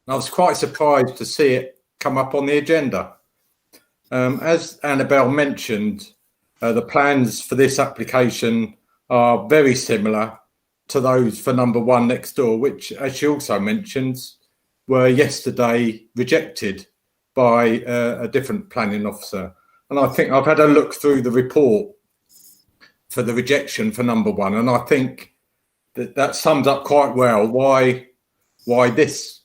And I was quite surprised to see it come up on the agenda. As Annabelle mentioned, the plans for this application are very similar to those for number 1 next door, which, as she also mentions, were yesterday rejected by a different planning officer. And I think I've had a look through the report for the rejection for number 1, and I think that sums up quite well why this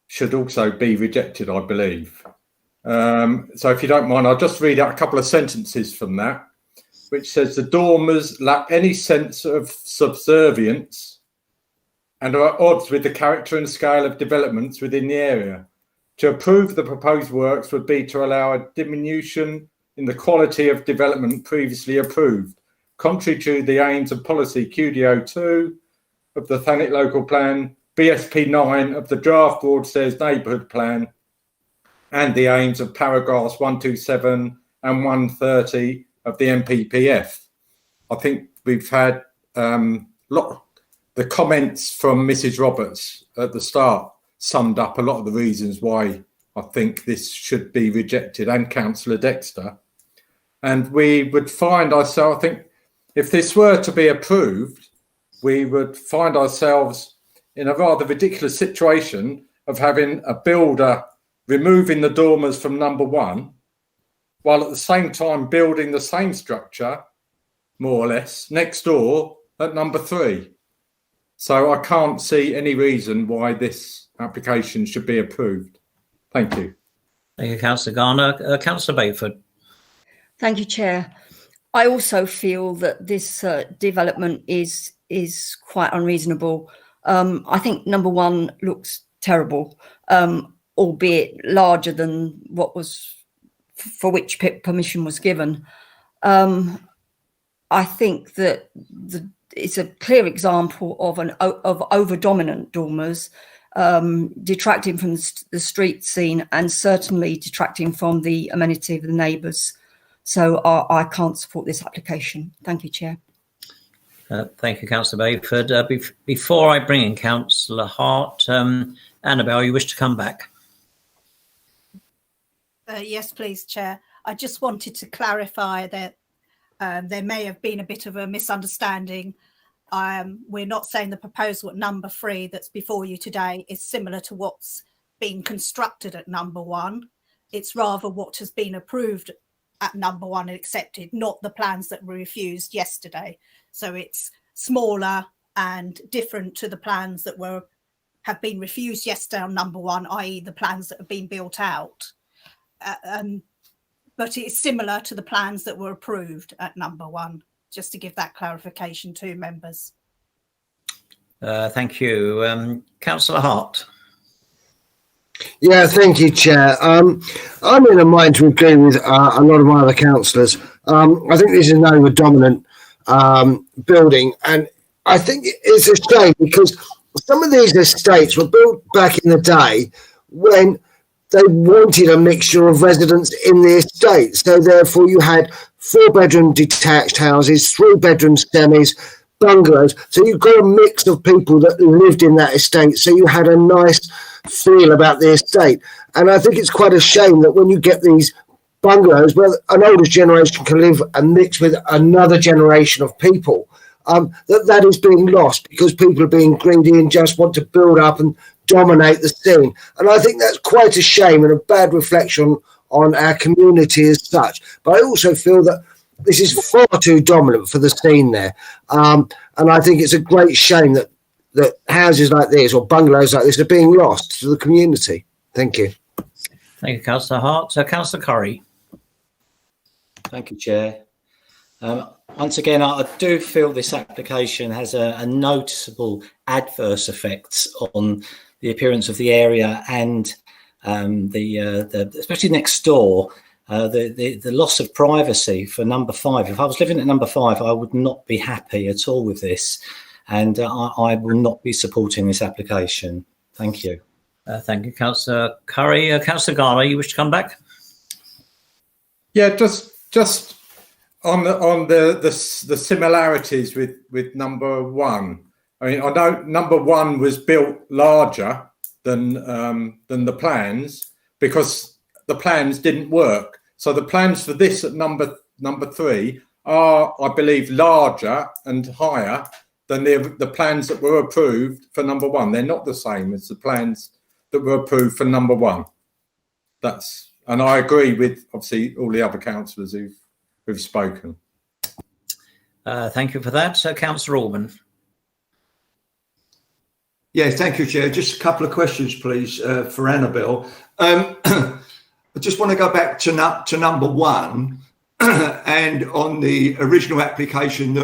should also be rejected, I believe. So if you don't mind, I'll just read out a couple of sentences from that, which says the dormers lack any sense of subservience and are at odds with the character and scale of developments within the area. To approve the proposed works would be to allow a diminution in the quality of development previously approved, contrary to the aims of policy QDO2 of the Thanet Local Plan, BSP 9 of the Draft Broadstairs Neighbourhood Plan, and the aims of paragraphs 127 and 130 of the MPPF. I think we've had the comments from Mrs. Roberts at the start summed up a lot of the reasons why I think this should be rejected, and Councillor Dexter. And we would find ourselves, I think, if this were to be approved, we would find ourselves in a rather ridiculous situation of having a builder removing the dormers from number 1, while at the same time building the same structure, more or less, next door at number 3. So I can't see any reason why this application should be approved. Thank you. Thank you, Councillor Garner. Councillor Bayford. Thank you, Chair. I also feel that this development is quite unreasonable. I think number 1 looks terrible, albeit larger than what was for which permission was given. I think that it's a clear example of over-dominant dormers, detracting from the street scene and certainly detracting from the amenity of the neighbours. So I can't support this application. Thank you, Chair. Thank you, Councillor Bayford. Before I bring in Councillor Hart, Annabelle, you wish to come back? Yes, please, Chair. I just wanted to clarify that there may have been a bit of a misunderstanding. We're not saying the proposal at number 3 that's before you today is similar to what's been constructed at number 1. It's rather what has been approved at number 1 and accepted, not the plans that were refused yesterday. So it's smaller and different to the plans that have been refused yesterday on number 1, i.e. the plans that have been built out. But it's similar to the plans that were approved at number 1, just to give that clarification to members. Thank you. Councillor Hart. Yeah, thank you, Chair. I'm in a mind to agree with a lot of my other councillors. I think this is an over-dominant building, and I think it's a shame because some of these estates were built back in the day when they wanted a mixture of residents in the estate. So therefore you had 4-bedroom detached houses, 3-bedroom semis, bungalows. So you've got a mix of people that lived in that estate. So you had a nice feel about the estate. And I think it's quite a shame that when you get these bungalows where an older generation can live and mix with another generation of people, that is being lost because people are being greedy and just want to build up and dominate the scene. And I think that's quite a shame and a bad reflection on our community as such. But I also feel that this is far too dominant for the scene there. And I think it's a great shame that houses like this or bungalows like this are being lost to the community. Thank you. Thank you, Councillor Hart. Councillor Curry. Thank you, Chair. Once again, I do feel this application has a noticeable adverse effect on the appearance of the area and the especially next door, the loss of privacy for number 5. If I was living at number 5, I would not be happy at all with this, and I will not be supporting this application. Thank you. Thank you, Councillor Curry. Councillor Garner, you wish to come back? Yeah, just on the similarities with number 1. I mean, I know number 1 was built larger than the plans because the plans didn't work. So the plans for this at number 3 are, I believe, larger and higher than the plans that were approved for number 1. They're not the same as the plans that were approved for number 1. And I agree with obviously all the other councillors who've spoken. Thank you for that. So, Councillor Orban. Yeah, thank you, Chair. Just a couple of questions, please, for Annabelle. I just want to go back to number 1 and on the original application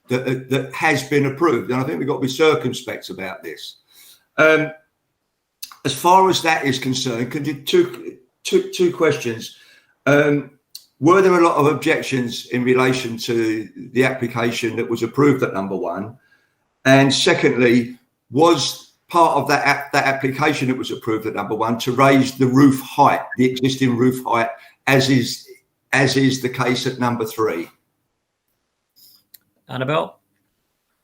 that has been approved. And I think we've got to be circumspect about this. As far as that is concerned, can you two questions? Were there a lot of objections in relation to the application that was approved at number 1? And secondly, was part of that application that was approved at number 1 to raise the roof height, the existing roof height, as is the case at number 3? Annabelle?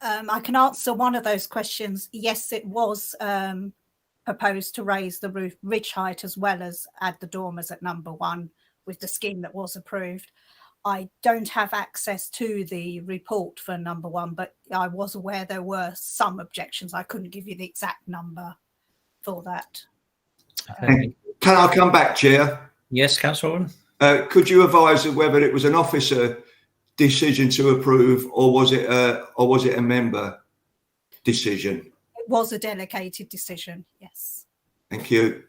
I can answer one of those questions. Yes, it was proposed to raise the roof ridge height as well as add the dormers at number 1 with the scheme that was approved. I don't have access to the report for number 1, but I was aware there were some objections. I couldn't give you the exact number for that. Can I come back, Chair? Yes, Councillor. Could you advise whether it was an officer decision to approve or was it a member decision? It was a delegated decision, yes. Thank you.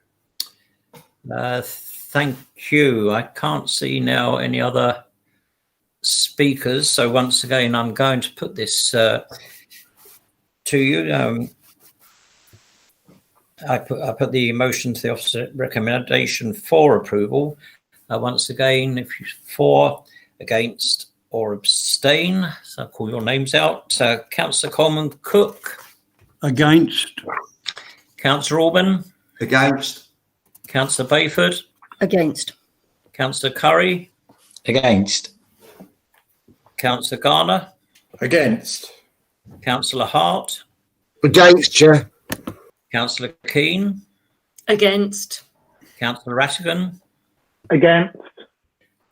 Thank you. I can't see now any other speakers. So once again, I'm going to put this to you. I put the motion to the officer recommendation for approval. Once again, if you're for, against, or abstain, so I'll call your names out. Councillor Coleman Cook. Against. Councillor Orban. Against. Councillor Bayford. Against. Councillor Curry. Against. Councillor Garner. Against. Councillor Hart. Against, Chair. Councillor Keane. Against. Councillor Rattigan. Against.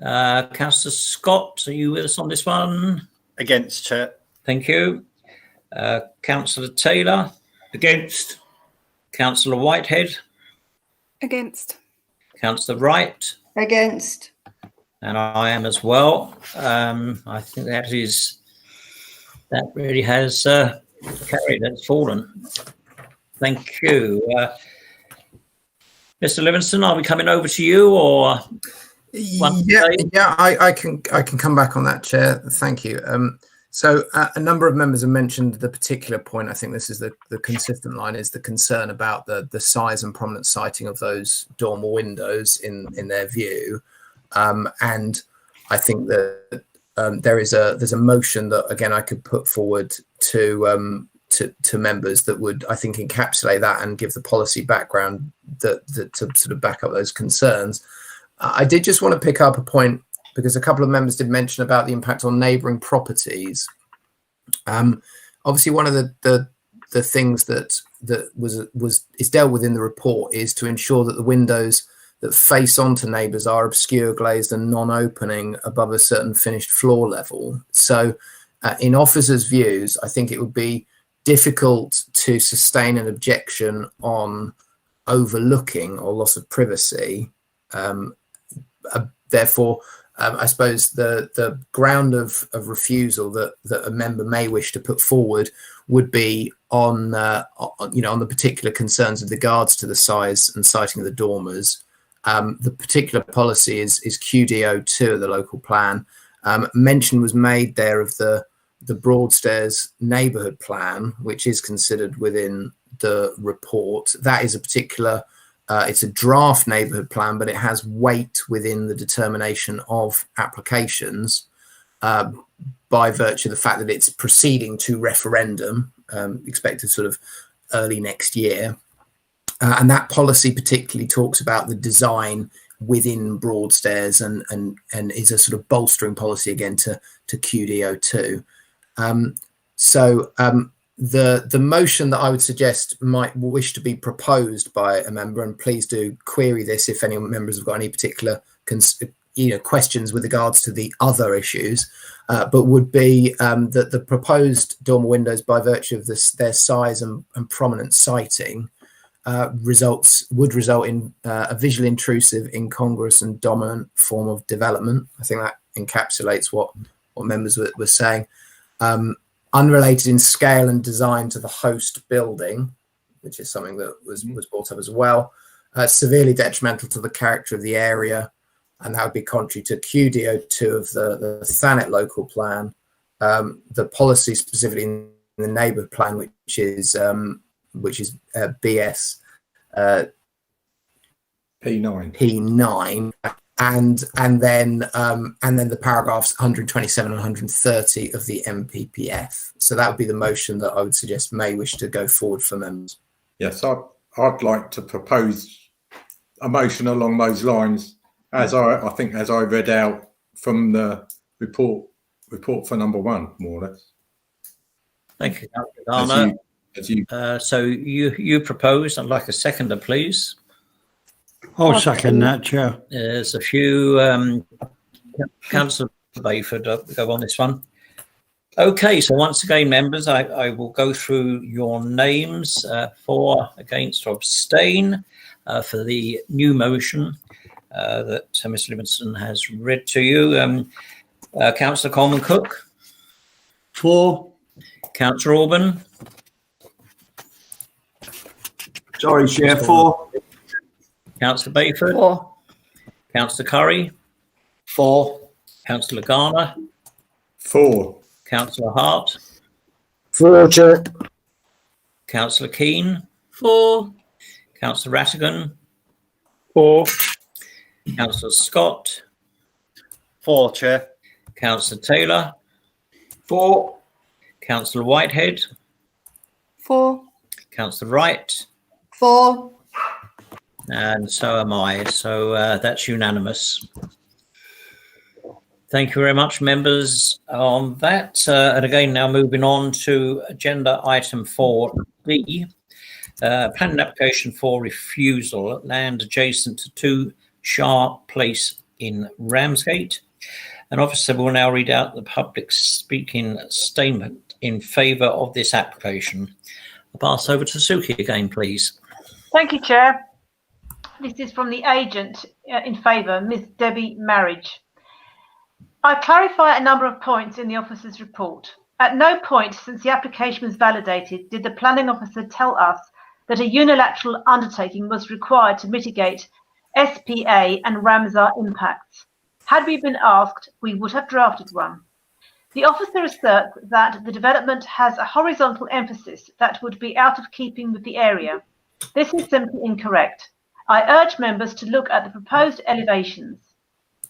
Councillor Scott, are you with us on this one? Against, Chair. Thank you. Councillor Taylor. Against. Councillor Whitehead. Against. Councillor Wright. Against. And I am as well. I think that really has carried, that's fallen. Thank you. Mr. Livingston, are we coming over to you or? I can come back on that, Chair. Thank you. So a number of members have mentioned the particular point. I think this is the consistent line, is the concern about the size and prominent sighting of those dormer windows in their view. And I think that there's a motion that, again, I could put forward to members that would, I think, encapsulate that and give the policy background that to sort of back up those concerns. I did just want to pick up a point, because a couple of members did mention about the impact on neighbouring properties. Obviously, one of the things that is dealt with in the report is to ensure that the windows that face onto neighbours are obscure, glazed and non-opening above a certain finished floor level. So in officers' views, I think it would be difficult to sustain an objection on overlooking or loss of privacy. Therefore, I suppose the ground of refusal that a member may wish to put forward would be on the particular concerns with regards to the size and sighting of the dormers, The particular policy is QDO2 of the local plan. Mention was made there of the Broadstairs neighbourhood plan, which is considered within the report. That is a particular, it's a draft neighbourhood plan, but it has weight within the determination of applications by virtue of the fact that it's proceeding to referendum, expected sort of early next year. And that policy particularly talks about the design within Broadstairs and is a sort of bolstering policy again to QDO2. The motion that I would suggest might wish to be proposed by a member, and please do query this if any members have got any particular questions with regards to the other issues, but would be that the proposed dormer windows, by virtue of their size and prominent sighting, would result in a visually intrusive, incongruous and dominant form of development. I think that encapsulates what members were saying. Unrelated in scale and design to the host building, which is something that was brought up as well. Severely detrimental to the character of the area, and that would be contrary to QDO2 of the Thanet local plan. The policy specifically in the neighbourhood plan, which is BS P9, and then the paragraphs 127 and 130 of the MPPF. So that would be the motion that I would suggest may wish to go forward for members. Yes, I'd like to propose a motion along those lines, as I think as I read out from the report for number 1, more or less. Thank you, Councillor Garner. So you propose. I'd like a seconder, please. I'll second that, Chair. There's a few. Councillor Bayford, go on this one. Okay, so once again, members, I will go through your names for, against, or abstain for the new motion that Mr. Livingston has read to you. Councillor Coleman-Cook. For. Councillor Orban. Sorry, Chair, for. Councillor Bayford. For. Councillor Curry. For. Councillor Garner. For. Councillor Hart. For, Chair. Councillor Keane. For. Councillor Rattigan. For. Councillor Scott. For, Chair. Councillor Taylor. For. Councillor Whitehead. For. Councillor Wright. For. And so am I. So that's unanimous. Thank you very much, members, on that. And again, now moving on to agenda item 4B, planning application for refusal, land adjacent to 2 Shah Place in Ramsgate. An officer will now read out the public speaking statement in favour of this application. I'll pass over to Suki again, please. Thank you, Chair. This is from the agent in favour, Ms. Debbie Marriage. I clarify a number of points in the officer's report. At no point since the application was validated did the planning officer tell us that a unilateral undertaking was required to mitigate SPA and Ramsar impacts. Had we been asked, we would have drafted one. The officer asserts that the development has a horizontal emphasis that would be out of keeping with the area. This is simply incorrect. I urge members to look at the proposed elevations.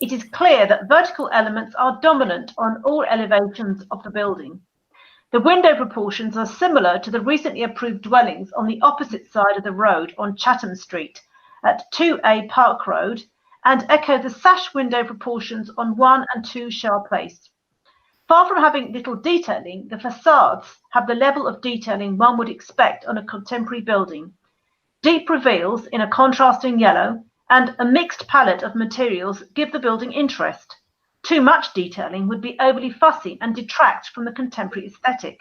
It is clear that vertical elements are dominant on all elevations of the building. The window proportions are similar to the recently approved dwellings on the opposite side of the road on Chatham Street at 2A Park Road and echo the sash window proportions on 1 and 2 Shah Place. Far from having little detailing, the facades have the level of detailing one would expect on a contemporary building. Deep reveals in a contrasting yellow and a mixed palette of materials give the building interest. Too much detailing would be overly fussy and detract from the contemporary aesthetic.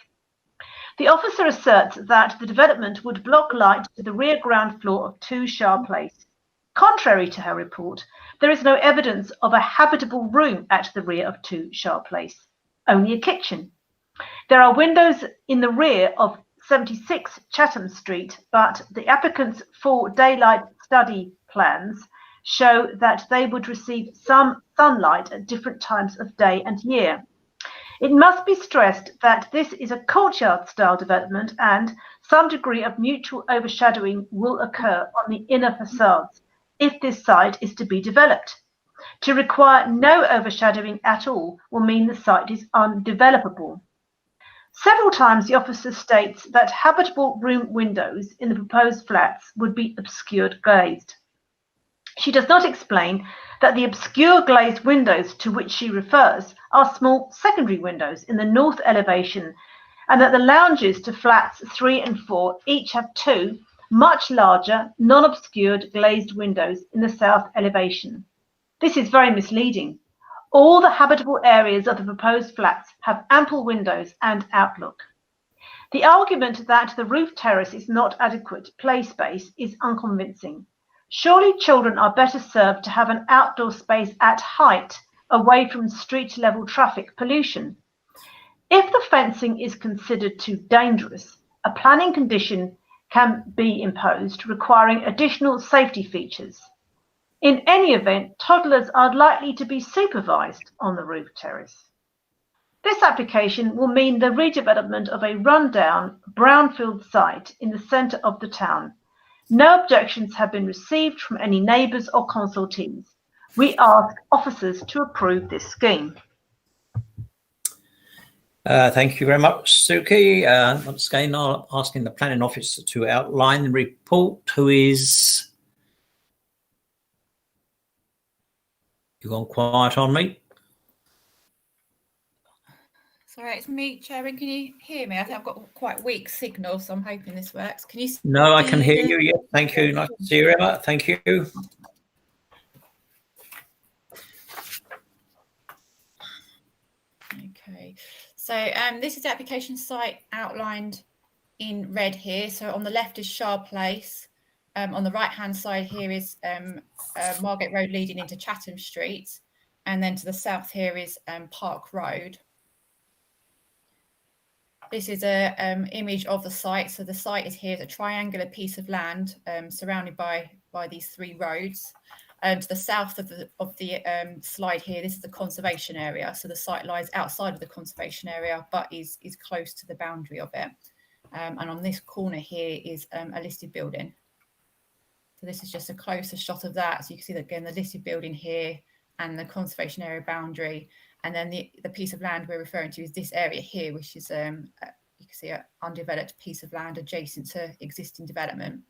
The officer asserts that the development would block light to the rear ground floor of 2 Shah Place. Contrary to her report, there is no evidence of a habitable room at the rear of 2 Shah Place, only a kitchen. There are windows in the rear of 76 Chatham Street, but the applicant's full daylight study plans show that they would receive some sunlight at different times of day and year. It must be stressed that this is a courtyard-style development and some degree of mutual overshadowing will occur on the inner facades if this site is to be developed. To require no overshadowing at all will mean the site is undevelopable. Several times the officer states that habitable room windows in the proposed flats would be obscured glazed. She does not explain that the obscure glazed windows to which she refers are small secondary windows in the north elevation, and that the lounges to flats 3 and 4 each have 2 much larger, non-obscured glazed windows in the south elevation. This is very misleading. All the habitable areas of the proposed flats have ample windows and outlook. The argument that the roof terrace is not adequate play space is unconvincing. Surely children are better served to have an outdoor space at height, away from street-level traffic pollution. If the fencing is considered too dangerous, a planning condition can be imposed requiring additional safety features. In any event, toddlers are likely to be supervised on the roof terrace. This application will mean the redevelopment of a rundown brownfield site in the centre of the town. No objections have been received from any neighbours or consultees. We ask officers to approve this scheme. Thank you very much, Suki. Once again, I'm asking the planning officer to outline the report. Who is... You gone quiet on me? Sorry, it's me, Chairman. Can you hear me? I think I've got quite weak signal, so I'm hoping this works. Can you? No, I can hear you. Yeah, thank you. Nice to see you, Emma. Thank you. Okay, so this is the application site outlined in red here. So on the left is Shah Place. On the right-hand side here is Margate Road leading into Chatham Street. And then to the south here is Park Road. This is a image of the site. So the site is here, it's a triangular piece of land surrounded by these 3 roads. And to the south of the slide here, this is the conservation area. So the site lies outside of the conservation area, but is close to the boundary of it. And on this corner here is a listed building. So this is just a closer shot of that. So you can see that again, the listed building here and the conservation area boundary. And then the piece of land we're referring to is this area here, which is, you can see an undeveloped piece of land adjacent to existing development.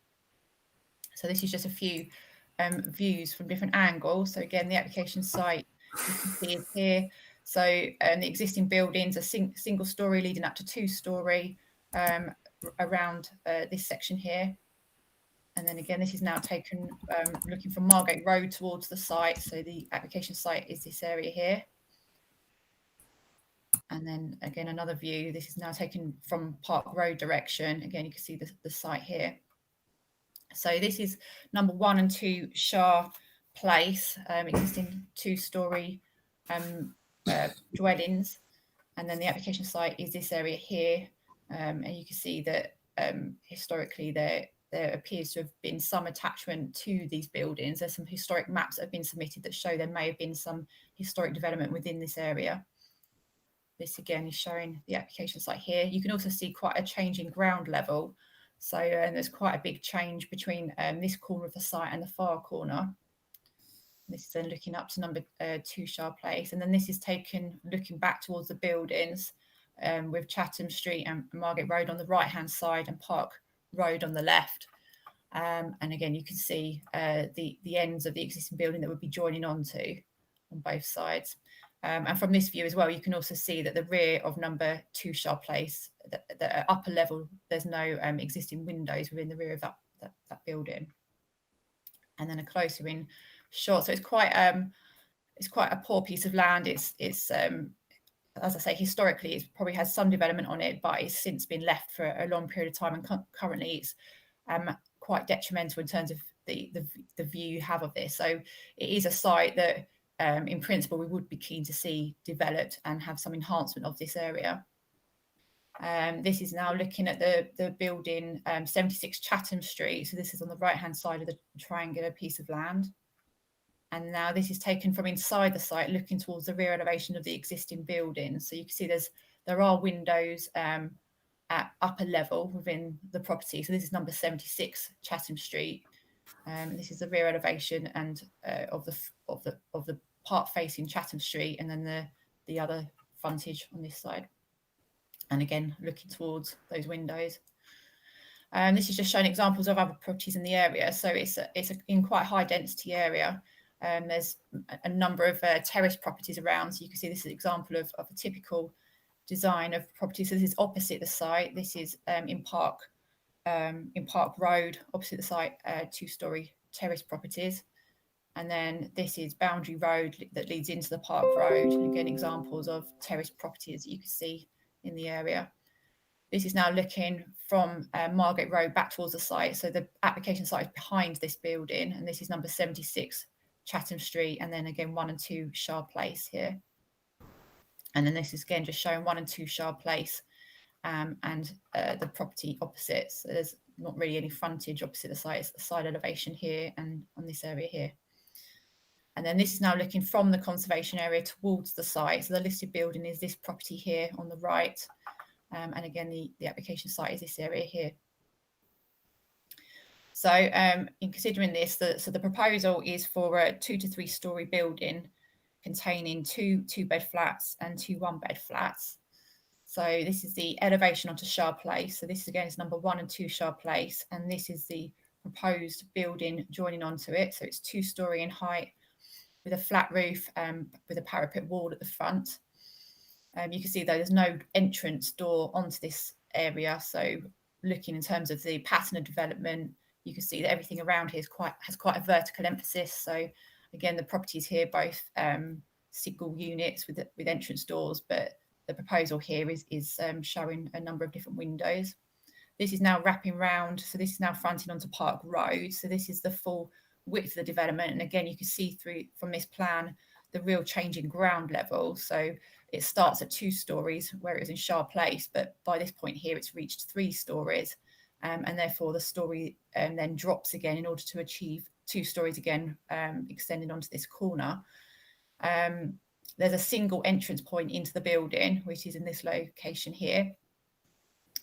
So this is just a few views from different angles. So again, the application site you can see is here. So the existing buildings are single story leading up to 2-story around this section here. And then again, this is now taken looking from Margate Road towards the site. So the application site is this area here. And then again, another view. This is now taken from Park Road direction. Again, you can see the site here. So this is number 1 and 2 Shah Place, existing 2-story dwellings. And then the application site is this area here. And you can see that historically there appears to have been some attachment to these buildings. There's some historic maps that have been submitted that show there may have been some historic development within this area. This again is showing the application site here. You can also see quite a change in ground level. So there's quite a big change between this corner of the site and the far corner. This is then looking up to number 2 Shah Place. And then this is taken looking back towards the buildings with Chatham Street and Margate Road on the right-hand side and Park Road on the left. And again, you can see the ends of the existing building that would be joining onto on both sides. And from this view as well, you can also see that the rear of number 2 Shah Place, the upper level, there's no existing windows within the rear of that building. And then a closer in shot. So it's quite a poor piece of land. It's as I say, historically, it probably has some development on it, but it's since been left for a long period of time. And currently it's quite detrimental in terms of the view you have of this. So it is a site that in principle, we would be keen to see developed and have some enhancement of this area. This is now looking at the building 76 Chatham Street. So this is on the right-hand side of the triangular piece of land. And now this is taken from inside the site, looking towards the rear elevation of the existing building. So you can see there are windows at upper level within the property. So this is number 76 Chatham Street. This is the rear elevation and of the part facing Chatham Street, and then the other frontage on this side. And again, looking towards those windows. This is just showing examples of other properties in the area. So it's in quite a high density area. There's a number of terrace properties around. So you can see this is an example of a typical design of property. So this is opposite the site. This is in Park Road, opposite the site, 2-storey terrace properties. And then this is Boundary Road that leads into the Park Road. And again, examples of terrace properties that you can see in the area. This is now looking from Margate Road back towards the site. So the application site is behind this building, and this is number 76 Chatham Street, and then again 1 and 2 Shard Place here. And then this is again just showing 1 and 2 Shard Place and the property opposite. So there's not really any frontage opposite the site. It's the side elevation here and on this area here. And then this is now looking from the conservation area towards the site. So the listed building is this property here on the right. And again, the application site is this area here. So in considering this, the proposal is for a 2 to 3 storey building containing 2 2-bed flats and 2 1-bed flats. So this is the elevation onto Shard Place. So this again is number 1 and 2 Shard Place. And this is the proposed building joining onto it. So it's 2-storey in height with a flat roof with a parapet wall at the front. You can see though there's no entrance door onto this area. So looking in terms of the pattern of development, you can see that everything around here has quite a vertical emphasis. So again, the properties here both single units with entrance doors, but the proposal here is showing a number of different windows. This is now wrapping round, so this is now fronting onto Park Road. So this is the full width of the development, and again you can see through from this plan the real change in ground level. So it starts at 2 stories where it was in Shard Place, but by this point here it's reached 3 stories, and therefore the story then drops again in order to achieve 2 stories again, extending onto this corner. There's a single entrance point into the building, which is in this location here,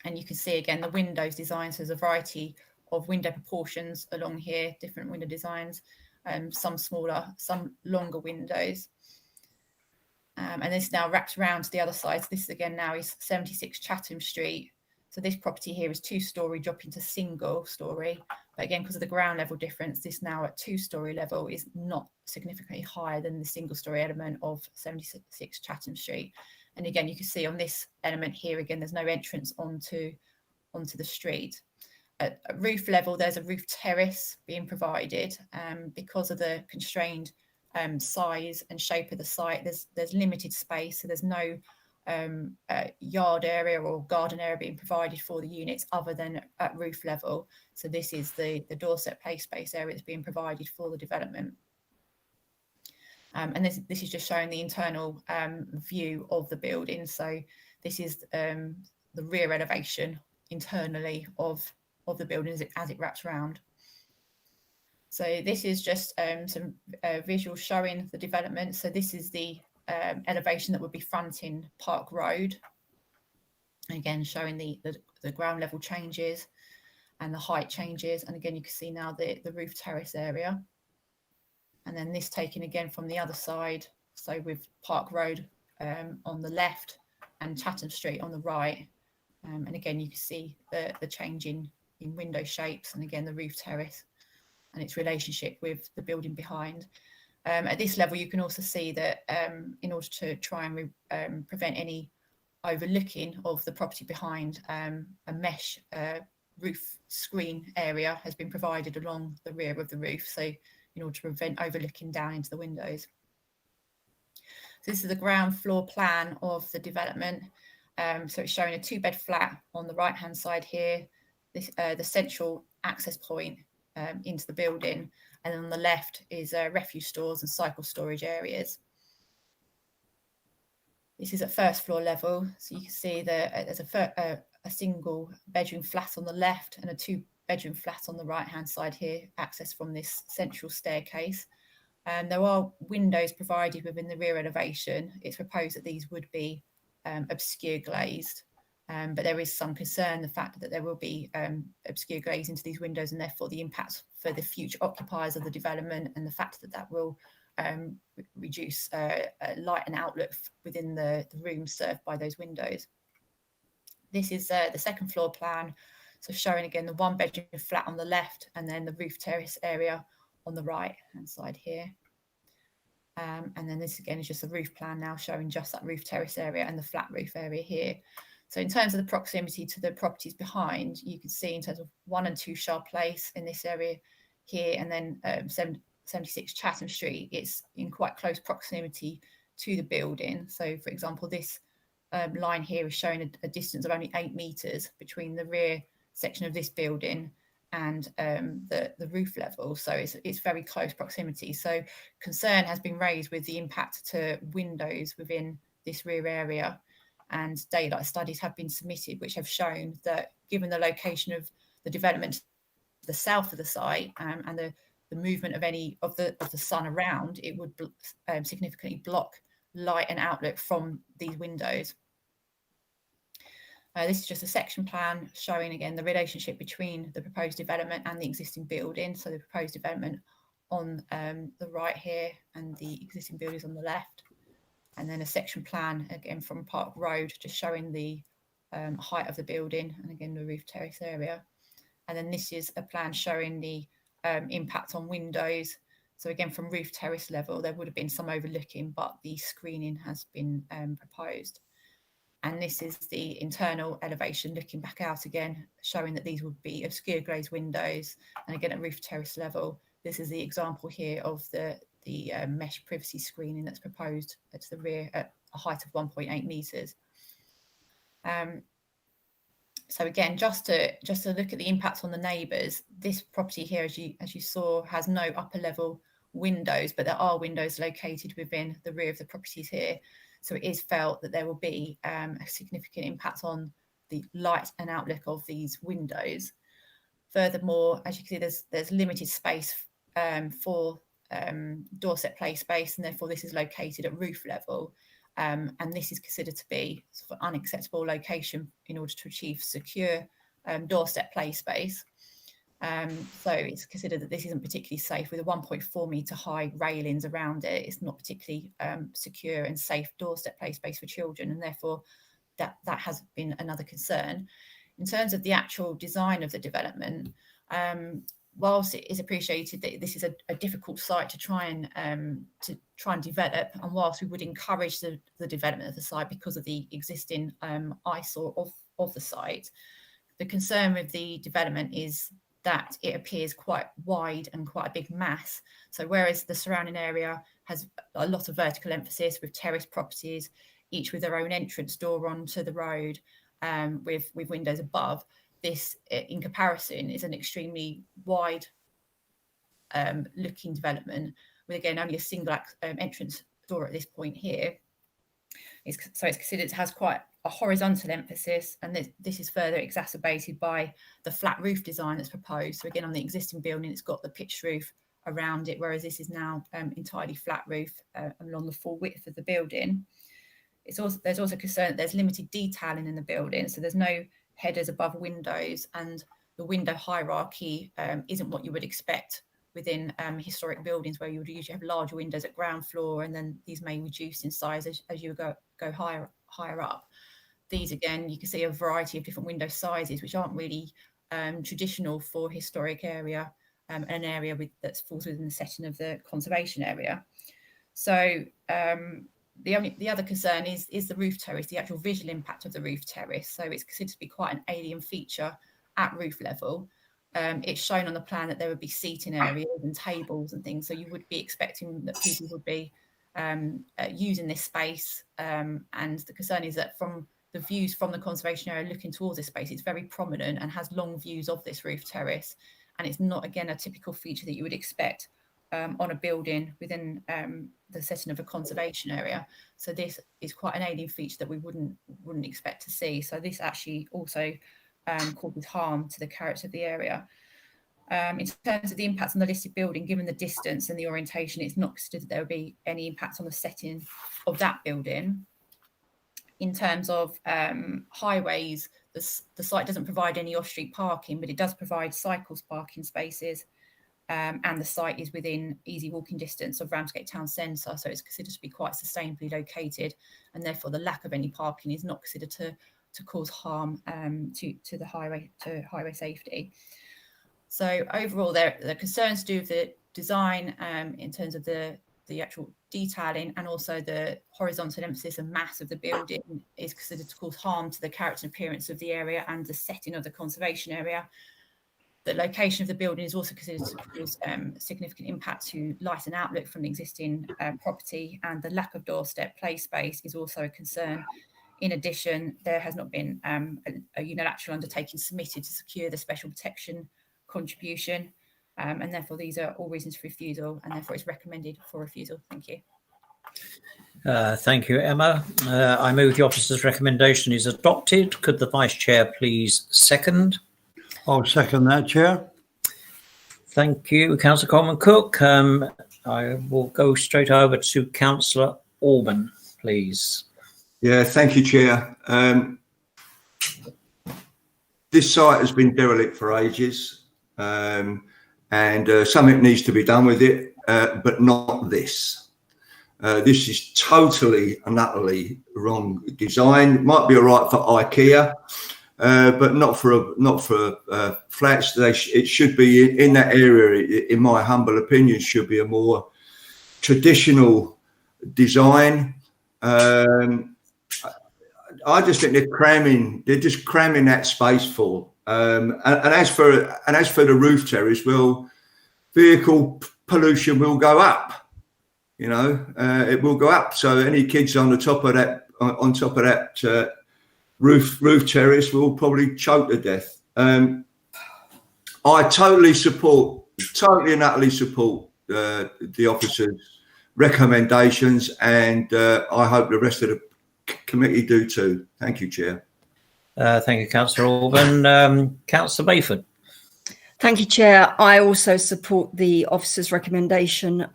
and you can see again the windows design. So there's a variety of window proportions along here, different window designs, some smaller, some longer windows. And this now wraps around to the other side. So this again now is 76 Chatham Street. So this property here is 2-storey, dropping to single story. But again, because of the ground level difference, this now at 2-storey level is not significantly higher than the single story element of 76 Chatham Street. And again, you can see on this element here, again, there's no entrance onto the street. At roof level, there's a roof terrace being provided because of the constrained size and shape of the site. There's limited space, so there's no yard area or garden area being provided for the units other than at roof level. So this is the Dorset play space area that's being provided for the development. And this is just showing the internal view of the building. So this is the rear elevation internally of the building as it wraps around. So this is just some visuals showing the development. So this is the elevation that would be fronting Park Road. Again, showing the ground level changes and the height changes. And again, you can see now the roof terrace area. And then this taken again from the other side. So with Park Road on the left and Chatham Street on the right. And again, you can see the change in window shapes, and again the roof terrace and its relationship with the building behind. At this level, you can also see that in order to try and prevent any overlooking of the property behind, a mesh roof screen area has been provided along the rear of the roof, so in order to prevent overlooking down into the windows. So this is the ground floor plan of the development. So it's showing a 2-bed flat on the right hand side here, the central access point into the building, and on the left is refuse stores and cycle storage areas. This is at first floor level, so you can see that there's a single bedroom flat on the left and a 2-bedroom flat on the right hand side here, accessed from this central staircase. There are windows provided within the rear elevation. It's proposed that these would be obscure glazed, but there is some concern the fact that there will be obscure glaze into these windows, and therefore the impact for the future occupiers of the development, and the fact that that will reduce light and outlook within the rooms served by those windows. This is the second floor plan, so showing again the 1-bedroom flat on the left, and then the roof terrace area on the right hand side here. And then this again is just the roof plan now, showing just that roof terrace area and the flat roof area here. So in terms of the proximity to the properties behind, you can see in terms of 1 and 2 Shard Place in this area here, and then 76 Chatham Street, it's in quite close proximity to the building. So for example, this line here is showing a distance of only 8 metres between the rear section of this building and the roof level. So it's very close proximity. So concern has been raised with the impact to windows within this rear area, and daylight studies have been submitted which have shown that given the location of the development to the south of the site and the movement of any of the sun around, it would significantly block light and outlook from these windows. This is just a section plan showing again the relationship between the proposed development and the existing building. So the proposed development on the right here and the existing buildings on the left. And then a section plan again from Park Road, just showing the height of the building and again the roof terrace area. And then this is a plan showing the impact on windows. So again, from roof terrace level, there would have been some overlooking, but the screening has been proposed. And this is the internal elevation looking back out again, showing that these would be obscure glazed windows. And again, at roof terrace level, this is the example here of the mesh privacy screening that's proposed at the rear at a height of 1.8 metres. So again, just to look at the impact on the neighbours, this property here, as you saw, has no upper level windows, but there are windows located within the rear of the properties here. So it is felt that there will be a significant impact on the light and outlook of these windows. Furthermore, as you can see, there's limited space for doorstep play space, and therefore this is located at roof level. And this is considered to be sort of an unacceptable location in order to achieve secure doorstep play space. So it's considered that this isn't particularly safe with a 1.4 metre high railings around it. It's not particularly secure and safe doorstep play space for children, and therefore that has been another concern. In terms of the actual design of the development, whilst it is appreciated that this is a difficult site to try and develop, and whilst we would encourage the development of the site because of the existing eyesore of the site, the concern with the development is that it appears quite wide and quite a big mass. So whereas the surrounding area has a lot of vertical emphasis with terrace properties, each with their own entrance door onto the road, with windows above, this in comparison is an extremely wide looking development with again only a single entrance door at this point here. So it's considered it has quite a horizontal emphasis, and this is further exacerbated by the flat roof design that's proposed. So again, on the existing building, it's got the pitched roof around it, whereas this is now entirely flat roof along the full width of the building. There's also concern that there's limited detailing in the building, so there's no headers above windows, and the window hierarchy isn't what you would expect within historic buildings, where you would usually have larger windows at ground floor, and then these may reduce in size as you go higher up. These again, you can see a variety of different window sizes, which aren't really traditional for historic area, an area that falls within the setting of the conservation area. So the other concern is the roof terrace, the actual visual impact of the roof terrace. So it's considered to be quite an alien feature at roof level. It's shown on the plan that there would be seating areas and tables and things. So you would be expecting that people would be using this space. And the concern is that from the views from the conservation area looking towards this space, it's very prominent and has long views of this roof terrace. And it's not, again, a typical feature that you would expect on a building within the setting of a conservation area. So this is quite an alien feature that we wouldn't expect to see. So this actually also causes harm to the character of the area. In terms of the impacts on the listed building, given the distance and the orientation, it's not considered that there would be any impact on the setting of that building. In terms of highways, the site doesn't provide any off-street parking, but it does provide cycles parking spaces, and the site is within easy walking distance of Ramsgate Town Centre, so it's considered to be quite sustainably located, and therefore the lack of any parking is not considered to cause harm to highway safety. So overall, the concerns to do with the design in terms of the actual detailing and also the horizontal emphasis and mass of the building is considered to cause harm to the character and appearance of the area and the setting of the conservation area. The location of the building is also considered to cause significant impact to light and outlook from the existing property, and the lack of doorstep play space is also a concern. In addition, there has not been a unilateral undertaking submitted to secure the special protection contribution, and therefore these are all reasons for refusal, and therefore it's recommended for refusal. Thank you. Thank you, Emma. I move the officer's recommendation is adopted. Could the Vice Chair please second? I'll second that, Chair. Thank you, Councillor Coleman-Cook. I will go straight over to Councillor Orban, please. Yeah, thank you, Chair. This site has been derelict for ages, and something needs to be done with it, but not this. This is totally and utterly wrong design. It might be all right for IKEA, but not for flats. It should be in that area. In my humble opinion, should be a more traditional design. I just think they're just cramming that space full. And as for the roof terrace, well, vehicle pollution will go up. You know, it will go up. So any kids on the top of that roof terrace will probably choke to death. I totally and utterly support the officer's recommendations, and I hope the rest of the committee do too. Thank you, Chair. Thank you, Councillor Orban. Councillor Bayford. Thank you, Chair. I also support the officer's recommendation.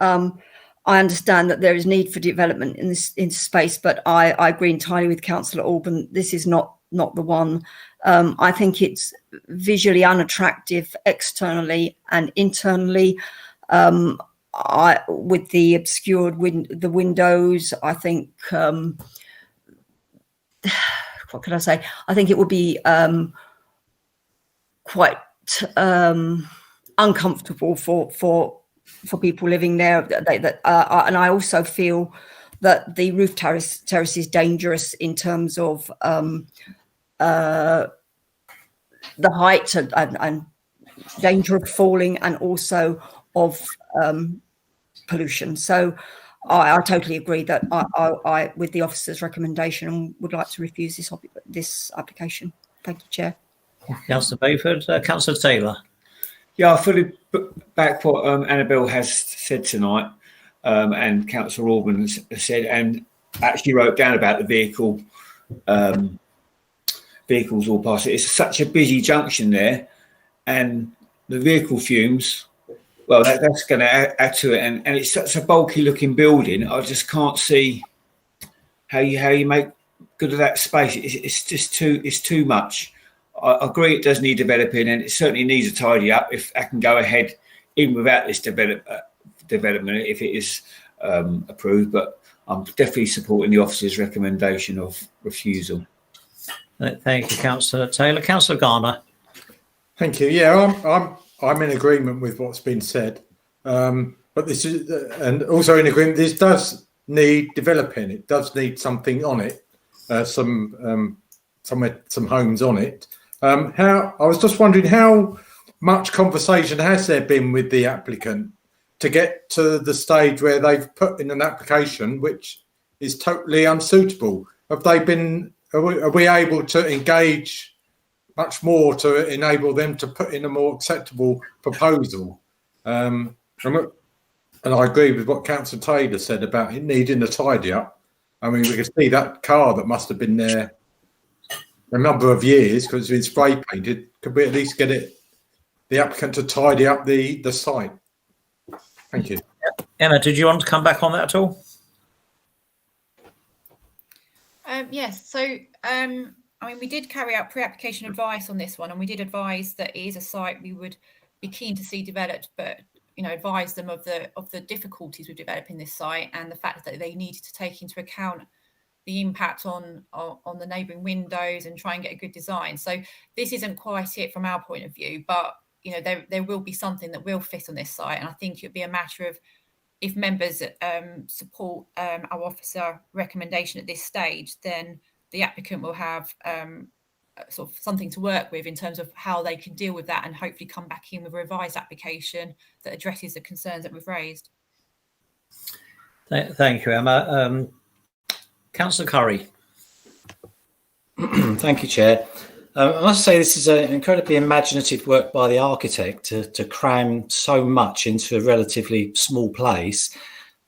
I understand that there is need for development in this space, but I agree entirely with Councillor Orban. This is not the one. I think it's visually unattractive externally and internally. With the obscured the windows, I think. What can I say? I think it would be quite uncomfortable for people living there. And I also feel that the roof terrace is dangerous in terms of the height and danger of falling, and also of pollution. So I totally agree that I with the officer's recommendation, and would like to refuse this application. Thank you, Chair. Councillor Bayford. Councillor Taylor. Yeah, I fully back what Annabelle has said tonight, and Councillor Orban has said, and actually wrote down about the vehicles all past it. It's such a busy junction there, and the vehicle fumes. Well, that's going to add to it, and it's such a bulky looking building. I just can't see how you make good of that space. It's just too much. I agree it does need developing, and it certainly needs a tidy up. If I can go ahead even without this development, if it is approved, but I'm definitely supporting the officer's recommendation of refusal. Thank you, Councillor Taylor. Councillor Garner. Thank you. Yeah, I'm in agreement with what's been said, but this is, and also in agreement, this does need developing. It does need something on it, some homes on it. I was just wondering how much conversation has there been with the applicant to get to the stage where they've put in an application which is totally unsuitable? Have they been? Are we able to engage much more to enable them to put in a more acceptable proposal? And I agree with what Councillor Taylor said about it needing a tidy up. I mean, we can see that car that must have been there a number of years because it's been spray painted. Could we at least get it applicant to tidy up the site. Thank you. Emma, did you want to come back on that at all? Yes. So, I mean, we did carry out pre-application advice on this one, and we did advise that it is a site we would be keen to see developed, but advise them of the difficulties with developing this site and the fact that they needed to take into account the impact on the neighbouring windows and try and get a good design. So this isn't quite it from our point of view, but there will be something that will fit on this site, and I think it'll be a matter of, if members support our officer recommendation at this stage, then the applicant will have sort of something to work with in terms of how they can deal with that, and hopefully come back in with a revised application that addresses the concerns that we've raised. Thank you, Emma. Councillor Curry. Thank you, Chair. I must say this is an incredibly imaginative work by the architect to cram so much into a relatively small place,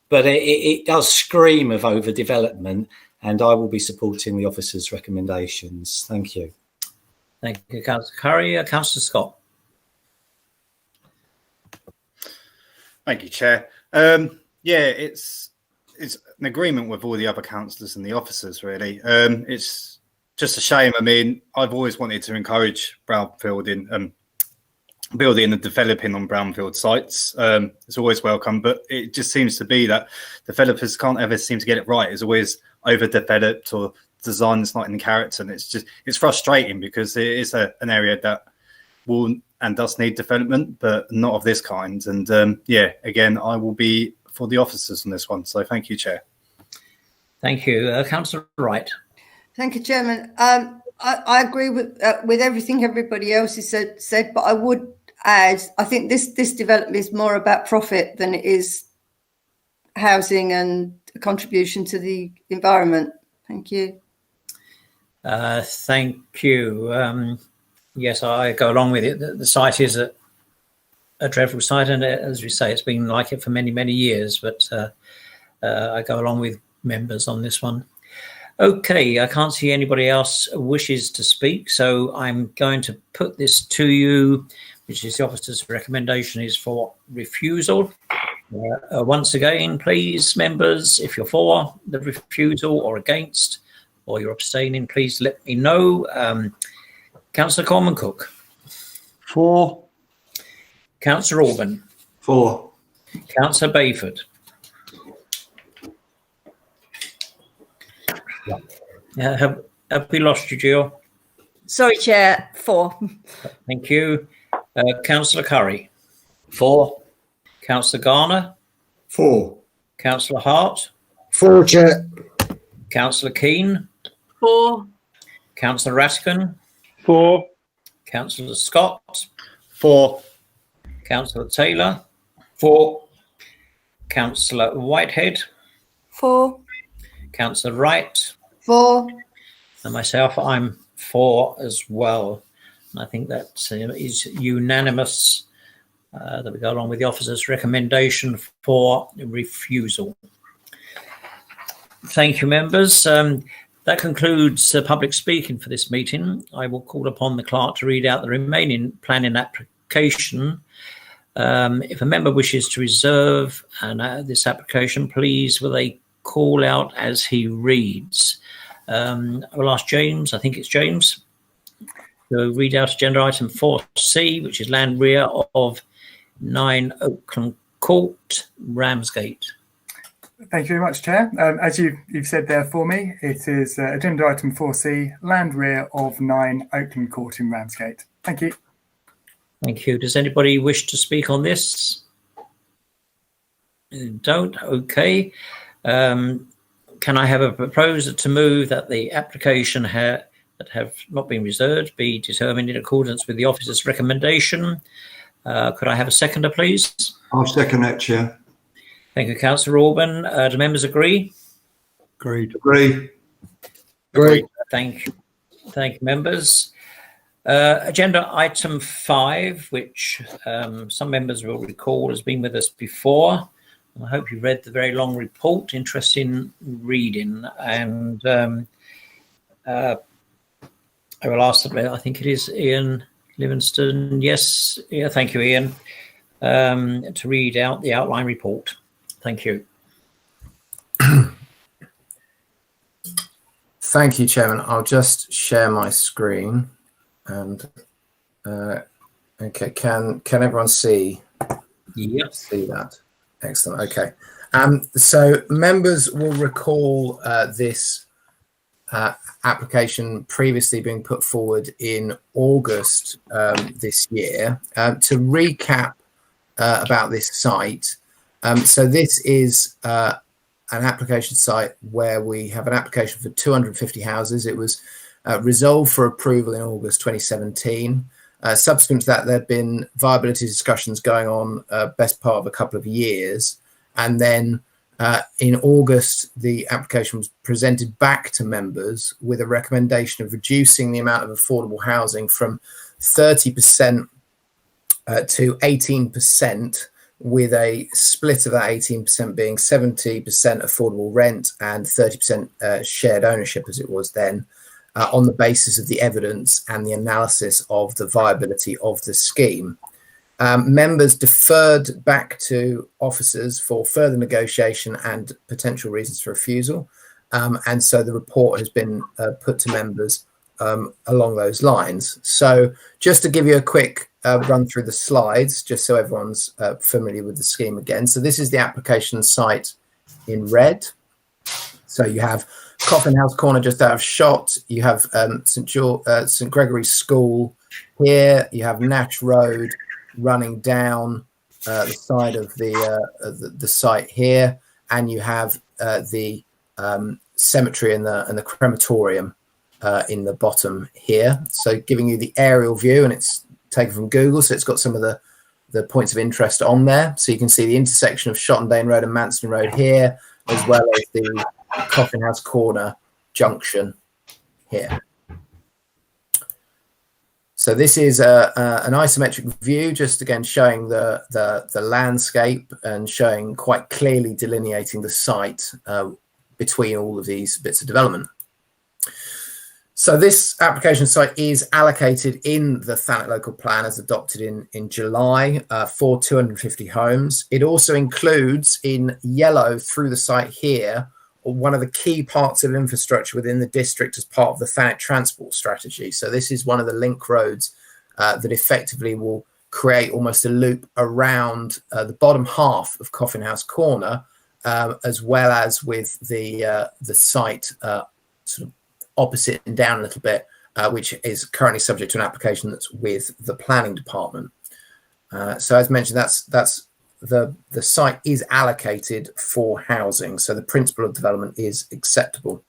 but it does scream of overdevelopment, and I will be supporting the officer's recommendations. Thank you. Thank you, Councillor Curry. Councillor Scott. Thank you, Chair. Yeah, it's an agreement with all the other councillors and the officers, really. It's just a shame. I mean, I've always wanted to encourage brownfield building and developing on brownfield sites. It's always welcome, but it just seems to be that developers can't ever seem to get it right. It's always overdeveloped, or design is not in character, and it's frustrating because it is an area that will and does need development, but not of this kind. And yeah, again, I will be for the officers on this one. So thank you, Chair. Thank you, Councillor Wright. Thank you, Chairman. I agree with everything everybody else has said, but I would add, I think this development is more about profit than it is housing and contribution to the environment. Thank you. Thank you. Yes, I go along with it. The site is a dreadful site, and as we say, it's been like it for many, many years, but I go along with members on this one. Okay, I can't see anybody else wishes to speak, so I'm going to put this to you, which is the officer's recommendation is for refusal. Once again, please, members, if you're for the refusal or against, or you're abstaining, please let me know. Councillor Coleman-Cook. For. Councillor Orban. For. Councillor Bayford. Have we lost you, Jill? Sorry, Chair. For. Thank you. Councillor Curry. For. Councillor Garner. For. Councillor Hart. For, Chair. Councillor Keane. For. Councillor Raskin. For. Councillor Scott. For. Councillor Taylor. For. Councillor Whitehead. For. Councillor Wright. For. And myself, I'm for as well. And I think that is unanimous that we go along with the officer's recommendation for refusal. Thank you, members. That concludes public speaking for this meeting. I will call upon the clerk to read out the remaining planning application. If a member wishes to reserve this application, please will they call out as he reads. I will ask James, I think it's James, to read out agenda item 4C, which is land rear of 9 Oakland Court, Ramsgate. Thank you very much, Chair. As you've said there for me, it is agenda item 4C, land rear of 9 Oakland Court in Ramsgate. Thank you. Thank you. Does anybody wish to speak on this? Don't? Okay. Can I have a proposer to move that the application that have not been reserved be determined in accordance with the officer's recommendation? Could I have a seconder, please? I'll second that, Chair. Thank you, Councillor Orban. Do members agree? Agreed. Agree. Agree. Thank you. Thank you, members. Agenda item 5, which some members will recall has been with us before. I hope you read the very long report. Interesting reading. And I will ask, I think it is Ian Livingston, yes. Yeah, thank you, Ian. To read out the outline report. Thank you. Thank you, Chairman. I'll just share my screen. And okay, can everyone see? Yep. See that? Excellent. Okay. So members will recall this application previously being put forward in August this year. To recap about this site, so this is an application site where we have an application for 250 houses. It was resolved for approval in August 2017. Subsequent to that, there have been viability discussions going on best part of a couple of years. And then in August, the application was presented back to members with a recommendation of reducing the amount of affordable housing from 30% to 18%, with a split of that 18% being 70% affordable rent and 30% shared ownership, as it was then, on the basis of the evidence and the analysis of the viability of the scheme. Members deferred back to officers for further negotiation and potential reasons for refusal. And so the report has been put to members along those lines. So just to give you a quick run through the slides, just so everyone's familiar with the scheme again. So this is the application site in red. So you have Coffin House Corner just out of shot. You have St Gregory's School here. You have Nash Road running down the side of the site here, and you have the cemetery and the crematorium in the bottom here. So giving you the aerial view, and it's taken from Google, so it's got some of the points of interest on there. So you can see the intersection of Shottendane Road and Manston Road here, as well as the Coffin House Corner junction here. So this is an isometric view, just again showing the landscape and showing quite clearly delineating the site between all of these bits of development. So this application site is allocated in the Thanet local plan as adopted in July for 250 homes. It also includes in yellow through the site here one of the key parts of infrastructure within the district as part of the Thanet transport strategy. So this is one of the link roads that effectively will create almost a loop around the bottom half of Coffin House Corner, as well as with the site sort of opposite and down a little bit, which is currently subject to an application that's with the planning department. So as mentioned, that's the site is allocated for housing, so the principle of development is acceptable.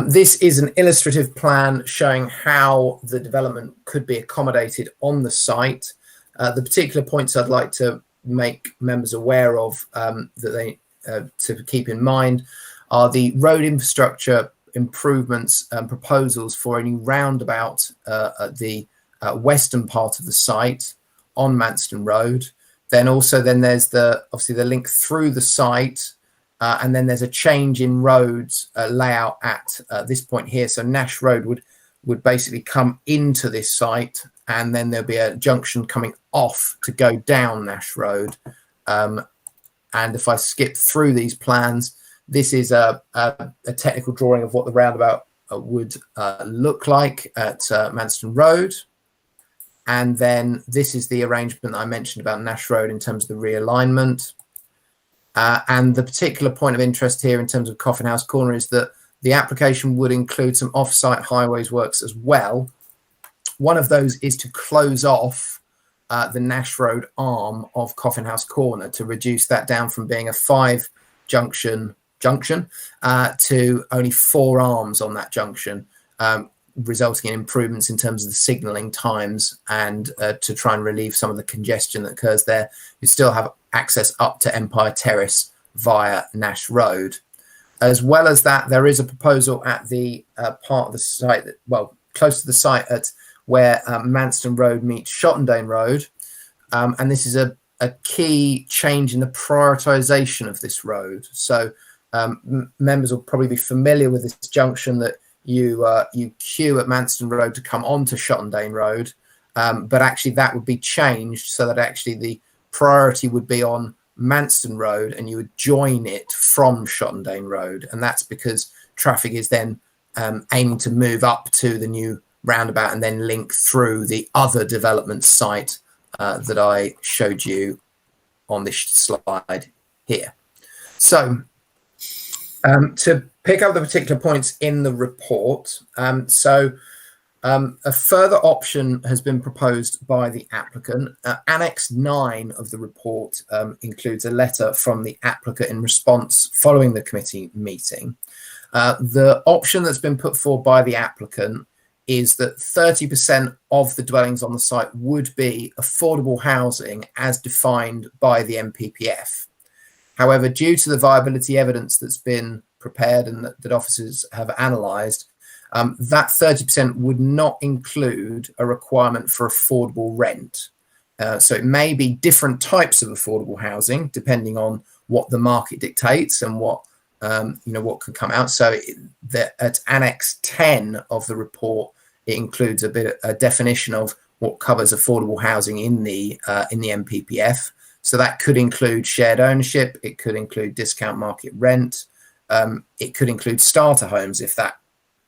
This is an illustrative plan showing how the development could be accommodated on the site. The particular points I'd like to make members aware of that they to keep in mind are the road infrastructure improvements and proposals for a new roundabout at the western part of the site on Manston Road. Then there's obviously the link through the site, and then there's a change in roads layout at this point here. So Nash Road would basically come into this site, and then there'll be a junction coming off to go down Nash Road. And if I skip through these plans, this is a technical drawing of what the roundabout would look like at Manston Road. And then this is the arrangement that I mentioned about Nash Road in terms of the realignment. And the particular point of interest here in terms of Coffin House Corner is that the application would include some off-site highways works as well. One of those is to close off the Nash Road arm of Coffin House Corner to reduce that down from being a 5-junction to only 4 arms on that junction, resulting in improvements in terms of the signalling times and to try and relieve some of the congestion that occurs there. You still have access up to Empire Terrace via Nash Road. As well as that, there is a proposal at the part of the site, close to the site at where Manston Road meets Shottendane Road. And this is a key change in the prioritisation of this road. So members will probably be familiar with this junction that you queue at Manston Road to come onto Shottendane Road, but actually that would be changed so that actually the priority would be on Manston Road and you would join it from Shottendane Road, and that's because traffic is then aiming to move up to the new roundabout and then link through the other development site that I showed you on this slide here. So to pick up the particular points in the report, a further option has been proposed by the applicant. Annex 9 of the report includes a letter from the applicant in response following the committee meeting. The option that's been put forward by the applicant is that 30% of the dwellings on the site would be affordable housing as defined by the MPPF. However, due to the viability evidence that's been prepared and that officers have analysed, that 30% would not include a requirement for affordable rent. So it may be different types of affordable housing depending on what the market dictates and what what can come out. So at Annex 10 of the report, it includes a definition of what covers affordable housing in the MPPF. So that could include shared ownership. It could include discount market rent. It could include starter homes if that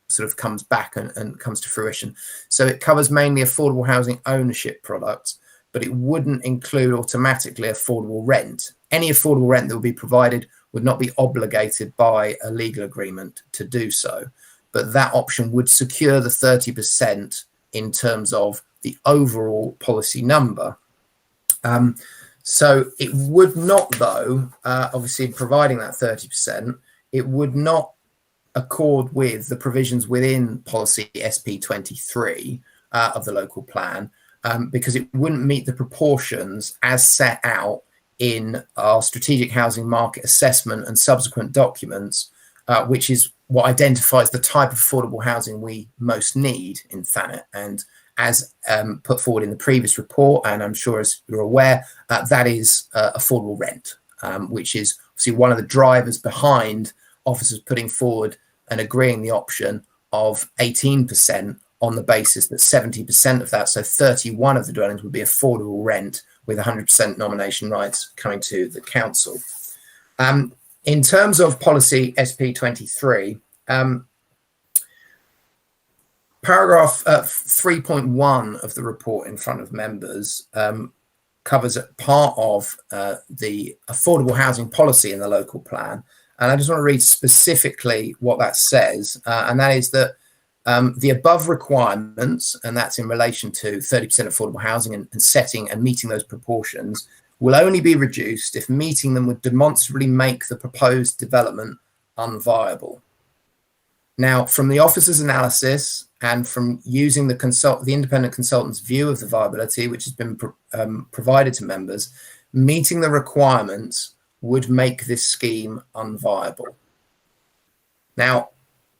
sort of comes back and comes to fruition. So it covers mainly affordable housing ownership products, but it wouldn't include automatically affordable rent. Any affordable rent that would be provided would not be obligated by a legal agreement to do so. But that option would secure the 30% in terms of the overall policy number. So it would not, though, obviously providing that 30%, it would not accord with the provisions within policy SP23 of the local plan, because it wouldn't meet the proportions as set out in our strategic housing market assessment and subsequent documents, which is what identifies the type of affordable housing we most need in Thanet. And as put forward in the previous report, and I'm sure as you're aware, that is affordable rent, which is obviously one of the drivers behind officers putting forward and agreeing the option of 18% on the basis that 70% of that, so 31 of the dwellings, would be affordable rent with 100% nomination rights coming to the council. In terms of policy SP23, paragraph 3.1 of the report in front of members covers part of the affordable housing policy in the local plan. And I just want to read specifically what that says, and that is that the above requirements, and that's in relation to 30% affordable housing and setting and meeting those proportions, will only be reduced if meeting them would demonstrably make the proposed development unviable. Now, from the officer's analysis and from using the independent consultant's view of the viability, which has been provided to members, meeting the requirements would make this scheme unviable. Now,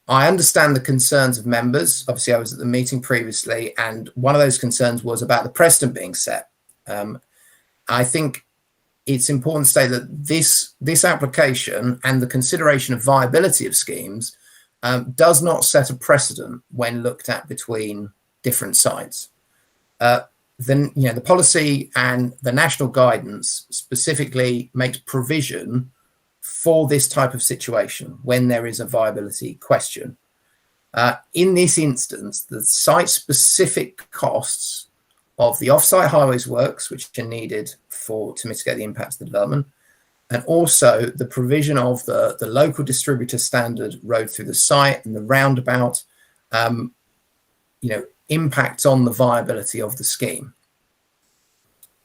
I understand the concerns of members. Obviously, I was at the meeting previously, and one of those concerns was about the precedent being set. I think it's important to say that this application and the consideration of viability of schemes does not set a precedent when looked at between different sites. Then, the policy and the national guidance specifically makes provision for this type of situation when there is a viability question. In this instance, the site-specific costs of the off-site highways works, which are needed to mitigate the impacts of the development, and also the provision of the local distributor standard road through the site and the roundabout, impacts on the viability of the scheme.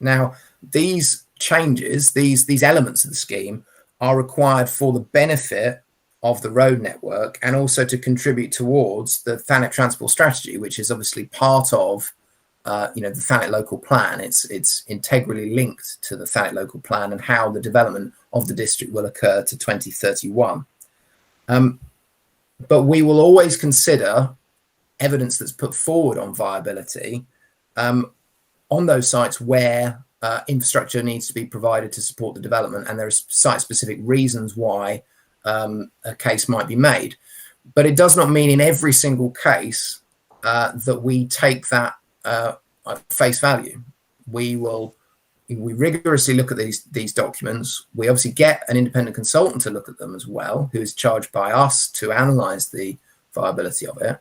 Now, these changes, these elements of the scheme, are required for the benefit of the road network and also to contribute towards the Thanet transport strategy, which is obviously part of the Thanet local plan. It's integrally linked to the Thanet local plan and how the development of the district will occur to 2031. But we will always consider evidence that's put forward on viability on those sites where infrastructure needs to be provided to support the development, and there are site-specific reasons why a case might be made. But it does not mean in every single case that we take that at face value. We rigorously look at these documents. We obviously get an independent consultant to look at them as well, who is charged by us to analyse the viability of it.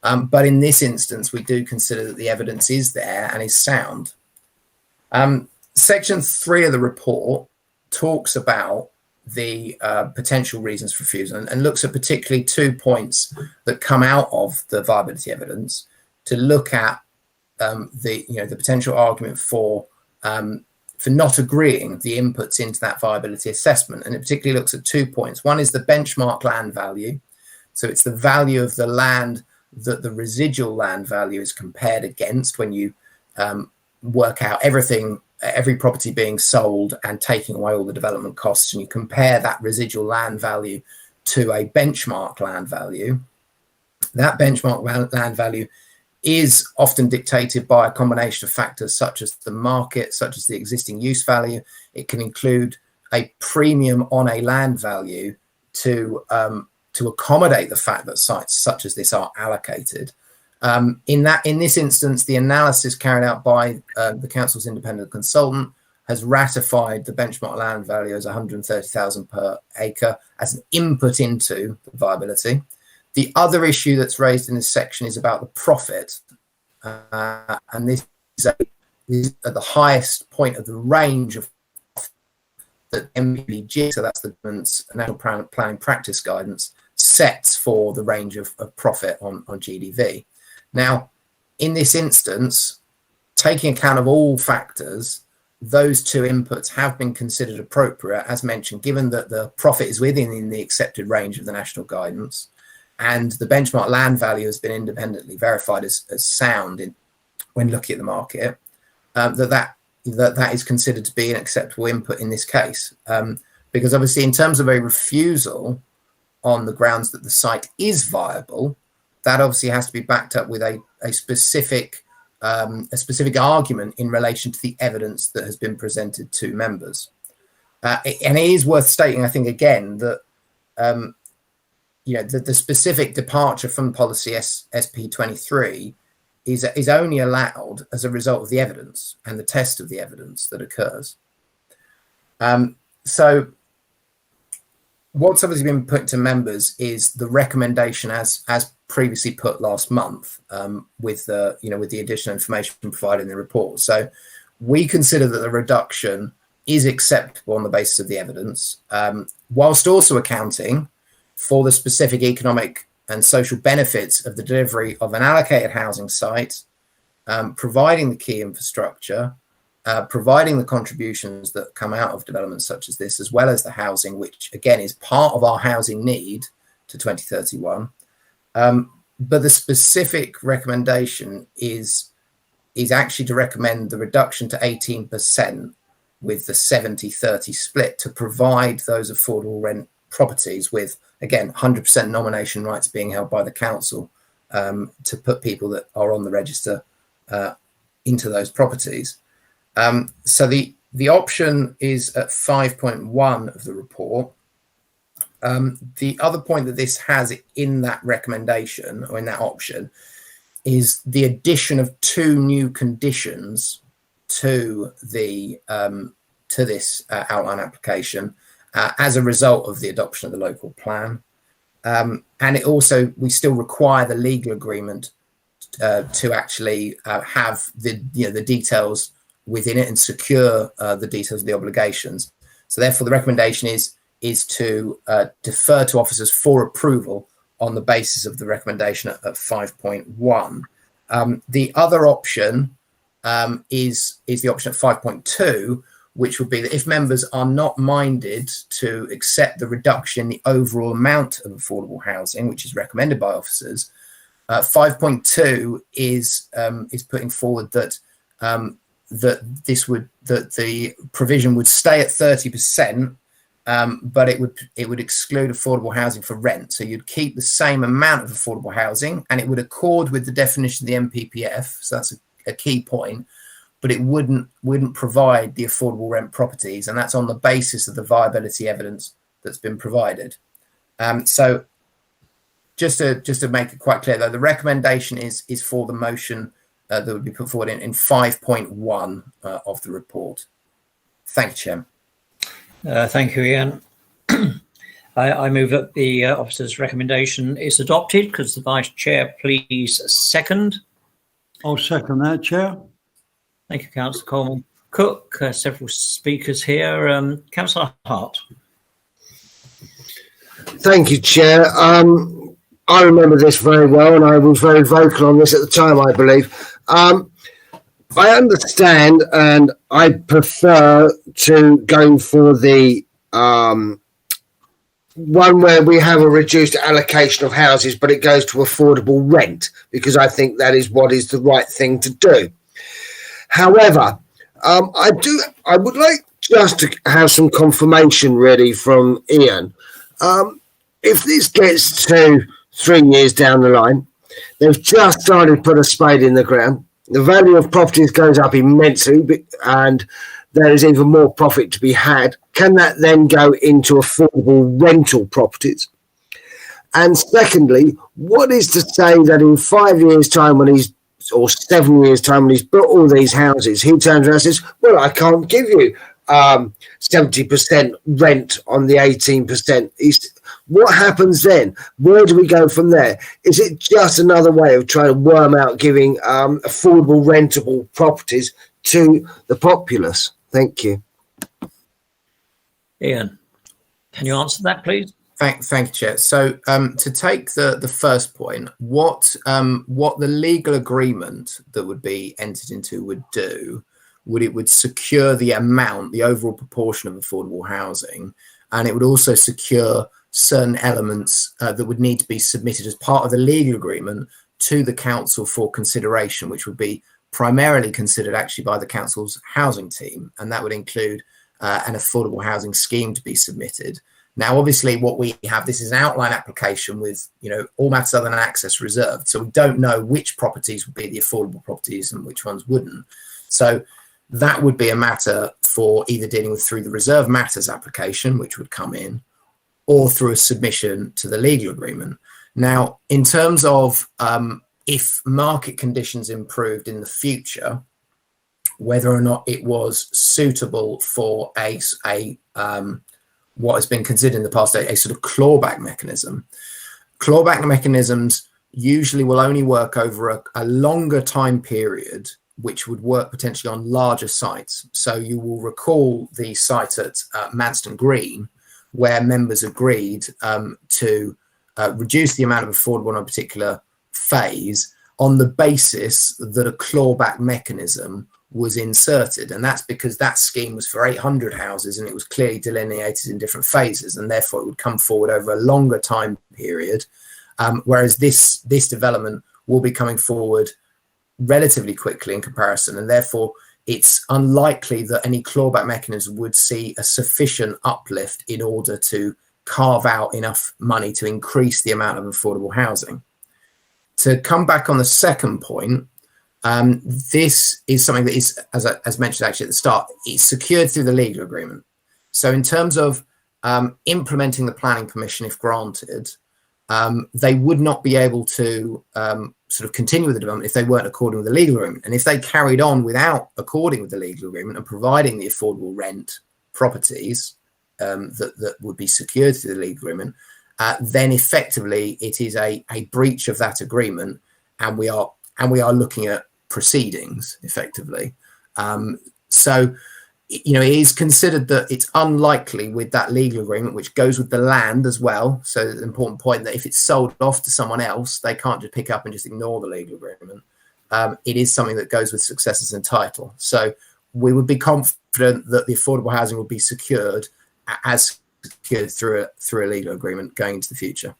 But in this instance, we do consider that the evidence is there and is sound. Section 3 of the report talks about the potential reasons for refusal and looks at particularly 2 points that come out of the viability evidence to look at the potential argument for not agreeing the inputs into that viability assessment. And it particularly looks at 2 points. One is the benchmark land value. So it's the value of the land that the residual land value is compared against when you work out every property being sold and taking away all the development costs, and you compare that residual land value to a benchmark land value. That benchmark land value is often dictated by a combination of factors such as the market, such as the existing use value. It can include a premium on a land value to accommodate the fact that sites such as this are allocated. In this instance, the analysis carried out by the council's independent consultant has ratified the benchmark land value as 130,000 per acre as an input into the viability. The other issue that's raised in this section is about the profit, and this is at the highest point of the range of that MPG, so that's the National Planning Practice Guidance, sets for the range of profit on GDV. Now, in this instance, taking account of all factors, those 2 inputs have been considered appropriate, as mentioned, given that the profit is within the accepted range of the national guidance, and the benchmark land value has been independently verified as sound when looking at the market, that is considered to be an acceptable input in this case. Because obviously, in terms of a refusal on the grounds that the site is viable, that obviously has to be backed up with a specific argument in relation to the evidence that has been presented to members. And it is worth stating, I think, again, that the specific departure from policy SP23 is only allowed as a result of the evidence and the test of the evidence that occurs. So what's obviously been put to members is the recommendation as previously put last month, with the additional information provided in the report. So we consider that the reduction is acceptable on the basis of the evidence, whilst also accounting for the specific economic and social benefits of the delivery of an allocated housing site, providing the key infrastructure, providing the contributions that come out of developments such as this, as well as the housing, which again is part of our housing need to 2031. But the specific recommendation is actually to recommend the reduction to 18% with the 70-30 split to provide those affordable rent properties with, again, 100% nomination rights being held by the council, to put people that are on the register into those properties. So the option is at 5.1 of the report. The other point that this has in that recommendation, or in that option, is the addition of 2 new conditions to this outline application as a result of the adoption of the local plan. And it also, we still require the legal agreement to actually have the details within it and secure the details of the obligations. So therefore, the recommendation is to defer to officers for approval on the basis of the recommendation at 5.1. The other option is the option at 5.2, which would be that if members are not minded to accept the reduction in the overall amount of affordable housing, which is recommended by officers, 5.2 is putting forward that the provision would stay at 30%, but it would exclude affordable housing for rent. So you'd keep the same amount of affordable housing, and it would accord with the definition of the MPPF. So that's a key point. But it wouldn't provide the affordable rent properties, and that's on the basis of the viability evidence that's been provided. So just to make it quite clear, though, the recommendation is for the motion that would be put forward in 5.1 of the report. Thank you, Chairman. Thank you, Ian. I move that the officer's recommendation is adopted. Could the Vice Chair please second? I'll second that, Chair. Thank you, Councillor Coleman Cook. Several speakers here. Councillor Hart. Thank you, Chair. I remember this very well, and I was very vocal on this at the time, I believe. I understand, and I prefer to go for the one where we have a reduced allocation of houses, but it goes to affordable rent, because I think that is what is the right thing to do. However, I would like just to have some confirmation, really, from Ian. If this gets to 3 years down the line, they've just started to put a spade in the ground, the value of properties goes up immensely, and there is even more profit to be had. Can that then go into affordable rental properties? And secondly, what is to say that in 5 years' time, or 7 years' time, when he's built all these houses, he turns around and says, well, I can't give you 70% rent on the 18%. What happens then? Where do we go from there? Is it just another way of trying to worm out giving affordable rentable properties to the populace? Thank you. Ian, can you answer that, please? Thank you, Chair. So to take the first point, what the legal agreement that would be entered into would do, it would secure the amount, the overall proportion of affordable housing, and it would also secure certain elements that would need to be submitted as part of the legal agreement to the council for consideration, which would be primarily considered actually by the council's housing team, and that would include an affordable housing scheme to be submitted. Now, obviously, what we have, this is an outline application with, all matters other than access reserved. So we don't know which properties would be the affordable properties and which ones wouldn't. So that would be a matter for either dealing with through the reserve matters application, which would come in, or through a submission to the legal agreement. Now, in terms of if market conditions improved in the future, whether or not it was suitable for what has been considered in the past a sort of clawback mechanism. Clawback mechanisms usually will only work over a longer time period, which would work potentially on larger sites. So you will recall the site at Manston Green, where members agreed to reduce the amount of affordable in a particular phase on the basis that a clawback mechanism was inserted, and that's because that scheme was for 800 houses and it was clearly delineated in different phases, and therefore it would come forward over a longer time period, whereas this development will be coming forward relatively quickly in comparison, and therefore it's unlikely that any clawback mechanism would see a sufficient uplift in order to carve out enough money to increase the amount of affordable housing. To come back on the second point, this is something that is, as mentioned actually at the start, it's secured through the legal agreement. So in terms of implementing the planning permission, if granted, they would not be able to sort of continue with the development if they weren't according with the legal agreement. And if they carried on without according with the legal agreement and providing the affordable rent properties that would be secured through the legal agreement, then effectively it is a breach of that agreement, and we are looking at proceedings effectively. So, it is considered that it's unlikely with that legal agreement, which goes with the land as well. So it's an important point that if it's sold off to someone else, they can't just pick up and just ignore the legal agreement. It is something that goes with successors in title. So we would be confident that the affordable housing will be secured as secured through a legal agreement going into the future.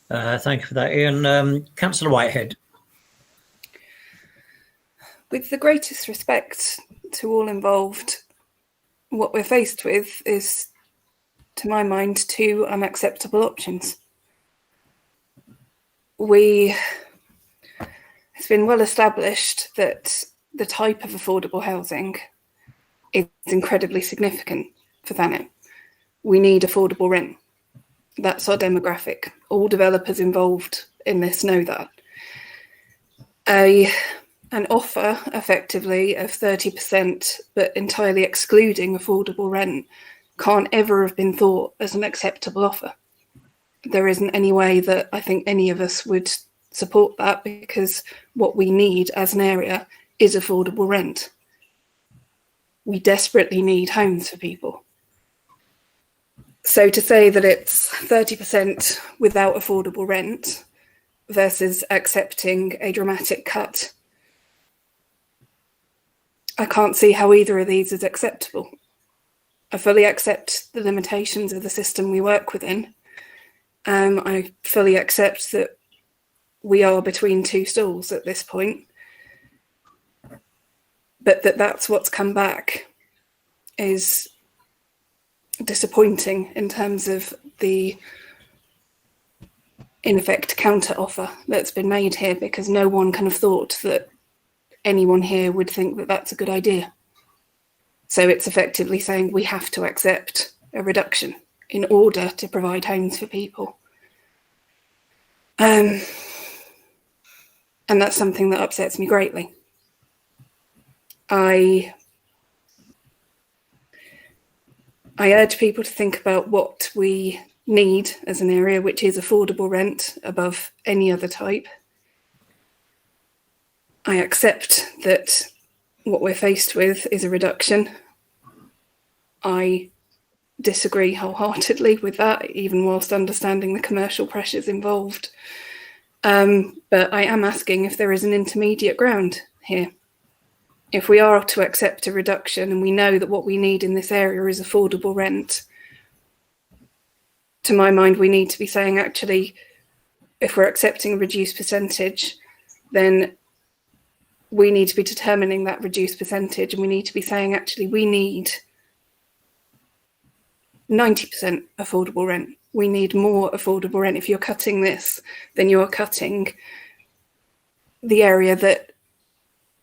Thank you for that, Ian. Councillor Whitehead. With the greatest respect to all involved, what we're faced with is, to my mind, two unacceptable options. It's been well established that the type of affordable housing is incredibly significant for Thanet. We need affordable rent. That's our demographic. All developers involved in this know that. An offer, effectively, of 30%, but entirely excluding affordable rent, can't ever have been thought as an acceptable offer. There isn't any way that I think any of us would support that, because what we need as an area is affordable rent. We desperately need homes for people. So to say that it's 30% without affordable rent versus accepting a dramatic cut, I can't see how either of these is acceptable. I fully accept the limitations of the system we work within. I fully accept that we are between two stools at this point. But that's what's come back is disappointing in terms of the, in effect, counter offer that's been made here, because no one can have thought that anyone here would think that that's a good idea. So it's effectively saying we have to accept a reduction in order to provide homes for people. And that's something that upsets me greatly. I urge people to think about what we need as an area, which is affordable rent above any other type. I accept that what we're faced with is a reduction. I disagree wholeheartedly with that, even whilst understanding the commercial pressures involved. But I am asking if there is an intermediate ground here. If we are to accept a reduction and we know that what we need in this area is affordable rent, to my mind, we need to be saying, actually, if we're accepting a reduced percentage, then we need to be determining that reduced percentage, and we need to be saying, actually, we need 90% affordable rent. We need more affordable rent. If you're cutting this, then you are cutting the area that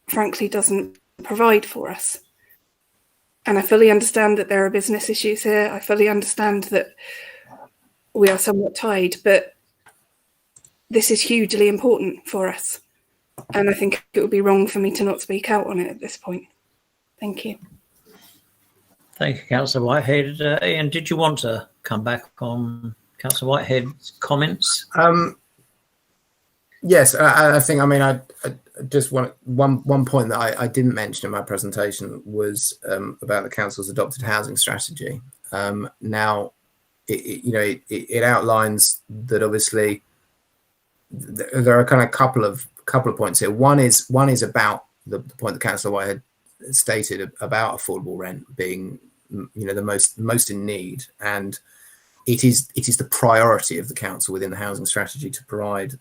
frankly doesn't provide for us. And I fully understand that there are business issues here. I fully understand that we are somewhat tied, but this is hugely important for us. And I think it would be wrong for me to not speak out on it at this point. Thank you. Thank you, Councillor Whitehead. Ian, did you want to come back on Councillor Whitehead's comments? Yes, I think, I mean, I just want one point that I didn't mention in my presentation was about the council's adopted housing strategy. Now, it outlines that obviously there are kind of couple of points here. One is about the point that Councillor Whitehead stated about affordable rent being, the most in need, and it is the priority of the council within the housing strategy to provide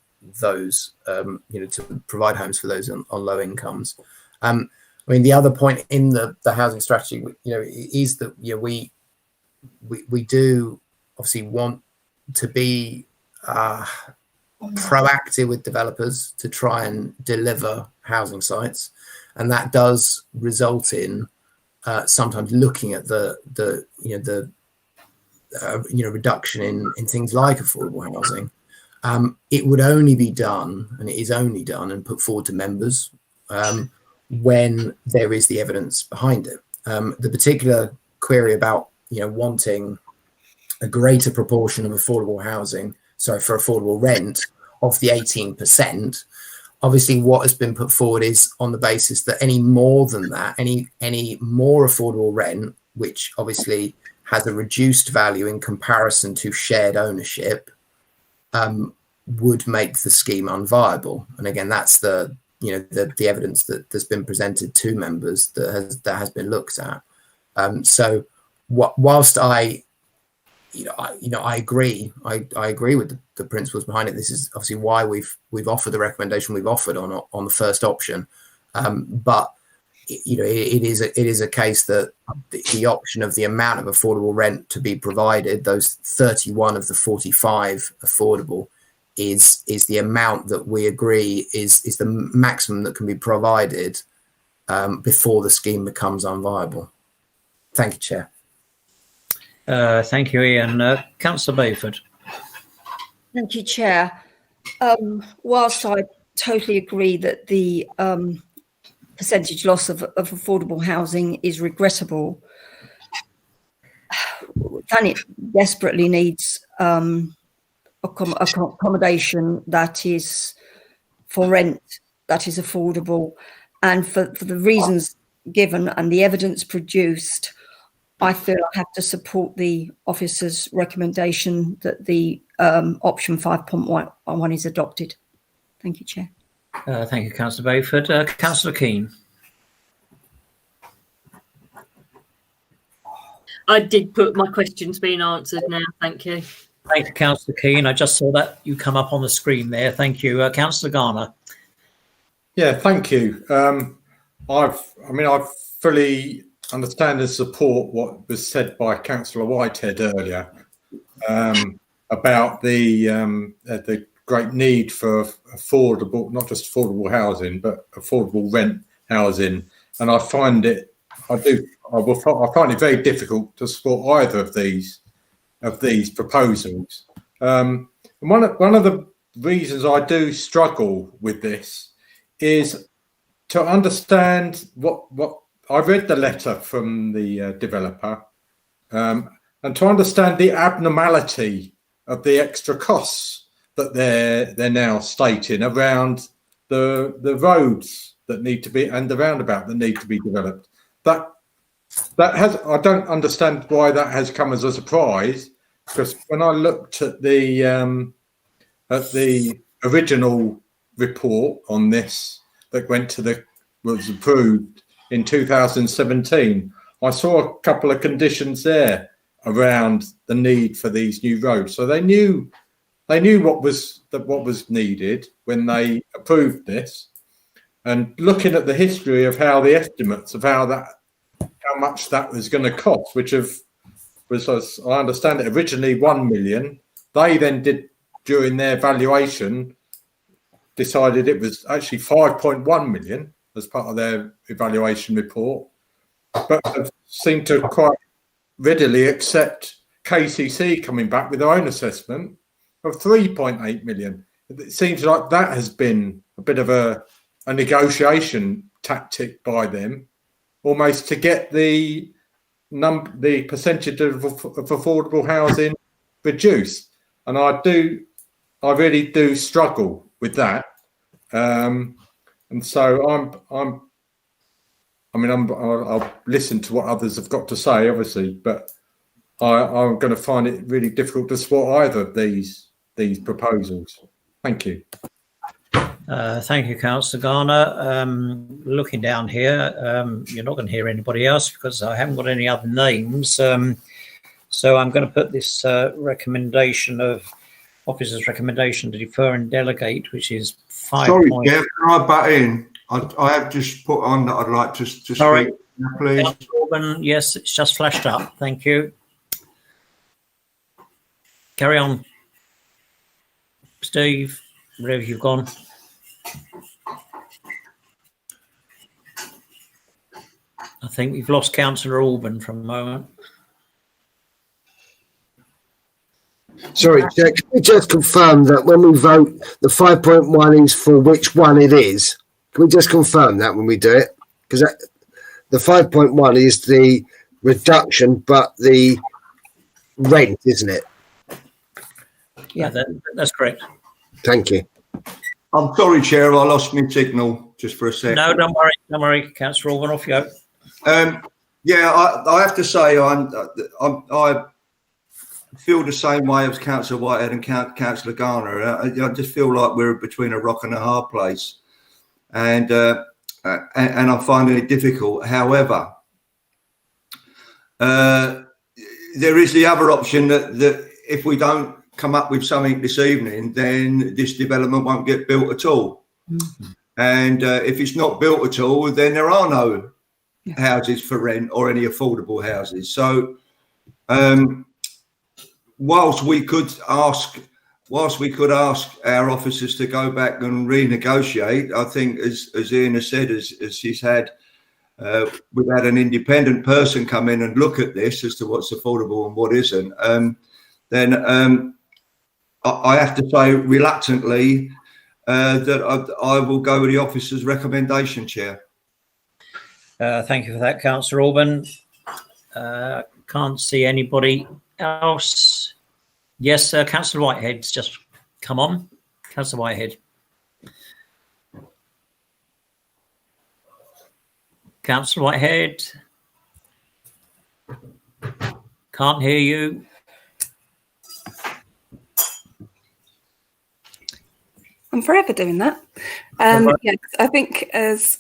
those, to provide homes for those on low incomes. I mean, the other point in the housing strategy, is that we do obviously want to be proactive with developers to try and deliver housing sites, and that does result in sometimes looking at the reduction in things like affordable housing. It would only be done, and it is only done and put forward to members when there is the evidence behind it. The particular query about wanting a greater proportion of affordable housing, for affordable rent of the 18%, obviously what has been put forward is on the basis that any more than that, any more affordable rent, which obviously has a reduced value in comparison to shared ownership, would make the scheme unviable. And again, that's the evidence that's been presented to members that has been looked at. So whilst I agree with the principles behind it. This is obviously why we've offered the recommendation we've offered on the first option. But it is a case that the option of the amount of affordable rent to be provided, those 31 of the 45 affordable, is the amount that we agree is the maximum that can be provided before the scheme becomes unviable. Thank you, Chair. Thank you, Ian. Councillor Bayford. Thank you, Chair. Whilst I totally agree that the percentage loss of affordable housing is regrettable, Thanet desperately needs accommodation that is for rent, that is affordable. And for the reasons given and the evidence produced, I feel I have to support the officer's recommendation that the option 5.1 is adopted. Thank you, Chair. Thank you, Councillor Bayford. Councillor Keane. I did put my questions being answered now. Thank you. Thank you, Councillor Keane. I just saw that you come up on the screen there. Thank you. Councillor Garner. Yeah, thank you. I fully understand and support what was said by Councillor Whitehead earlier about the great need for affordable, not just affordable housing, but affordable rent housing. And I find it very difficult to support either of these proposals. And one of the reasons I do struggle with this is to understand what I read the letter from the developer, and to understand the abnormality of the extra costs that they're now stating around the roads that need to be and the roundabout that need to be developed. That has, I don't understand why that has come as a surprise, because when I looked at the original report on this that was approved in 2017, I saw a couple of conditions there around the need for these new roads. So they knew what was needed when they approved this. And looking at the history of how the estimates of how much that was going to cost, which was, as I understand it, originally 1 million. They then did, during their valuation, decided it was actually 5.1 million as part of their evaluation report, but seemed to quite readily accept KCC coming back with their own assessment of 3.8 million. It seems like that has been a bit of a negotiation tactic by them, almost to get the percentage of affordable housing reduced. And I really do struggle with that. And so I'll listen to what others have got to say, obviously, but I'm going to find it really difficult to support either of these proposals. Thank you. Thank you, Councillor Garner. Looking down here, you're not going to hear anybody else because I haven't got any other names. So I'm going to put this officer's recommendation to defer and delegate, which is 5. Sorry, Jeff, can I butt in? I have just put on that I'd like to Sorry, speak, please. Orban, yes, it's just flashed up. Thank you. Carry on, Steve, wherever you've gone. I think we've lost Councillor Orban for a moment. Sorry, Jack, can we just confirm that when we vote, the 5.1 is for which one it is? Can we just confirm that when we do it? Because the 5.1 is the reduction, but the rent, isn't it? Yeah, that's correct. Thank you. I'm sorry, Chair, I lost my signal just for a second. No, don't worry, Councillor Orban, off you go. Yeah, I have to say I feel the same way as Councillor Whitehead and Councillor Garner. I just feel like we're between a rock and a hard place, and I'm finding it difficult. However, there is the other option that if we don't come up with something this evening, then this development won't get built at all. Mm-hmm. And if it's not built at all, then there are no houses for rent or any affordable houses. So whilst we could ask our officers to go back and renegotiate, I think as Ian has said, as he's had, we've had an independent person come in and look at this as to what's affordable and what isn't, then I have to say reluctantly that I will go with the officer's recommendation, Chair. Thank you for that, Councillor Orban. Can't see anybody else. Yes, Councillor Whitehead's just come on. Councillor Whitehead. Councillor Whitehead. Can't hear you. I'm forever doing that. Yeah, I think, as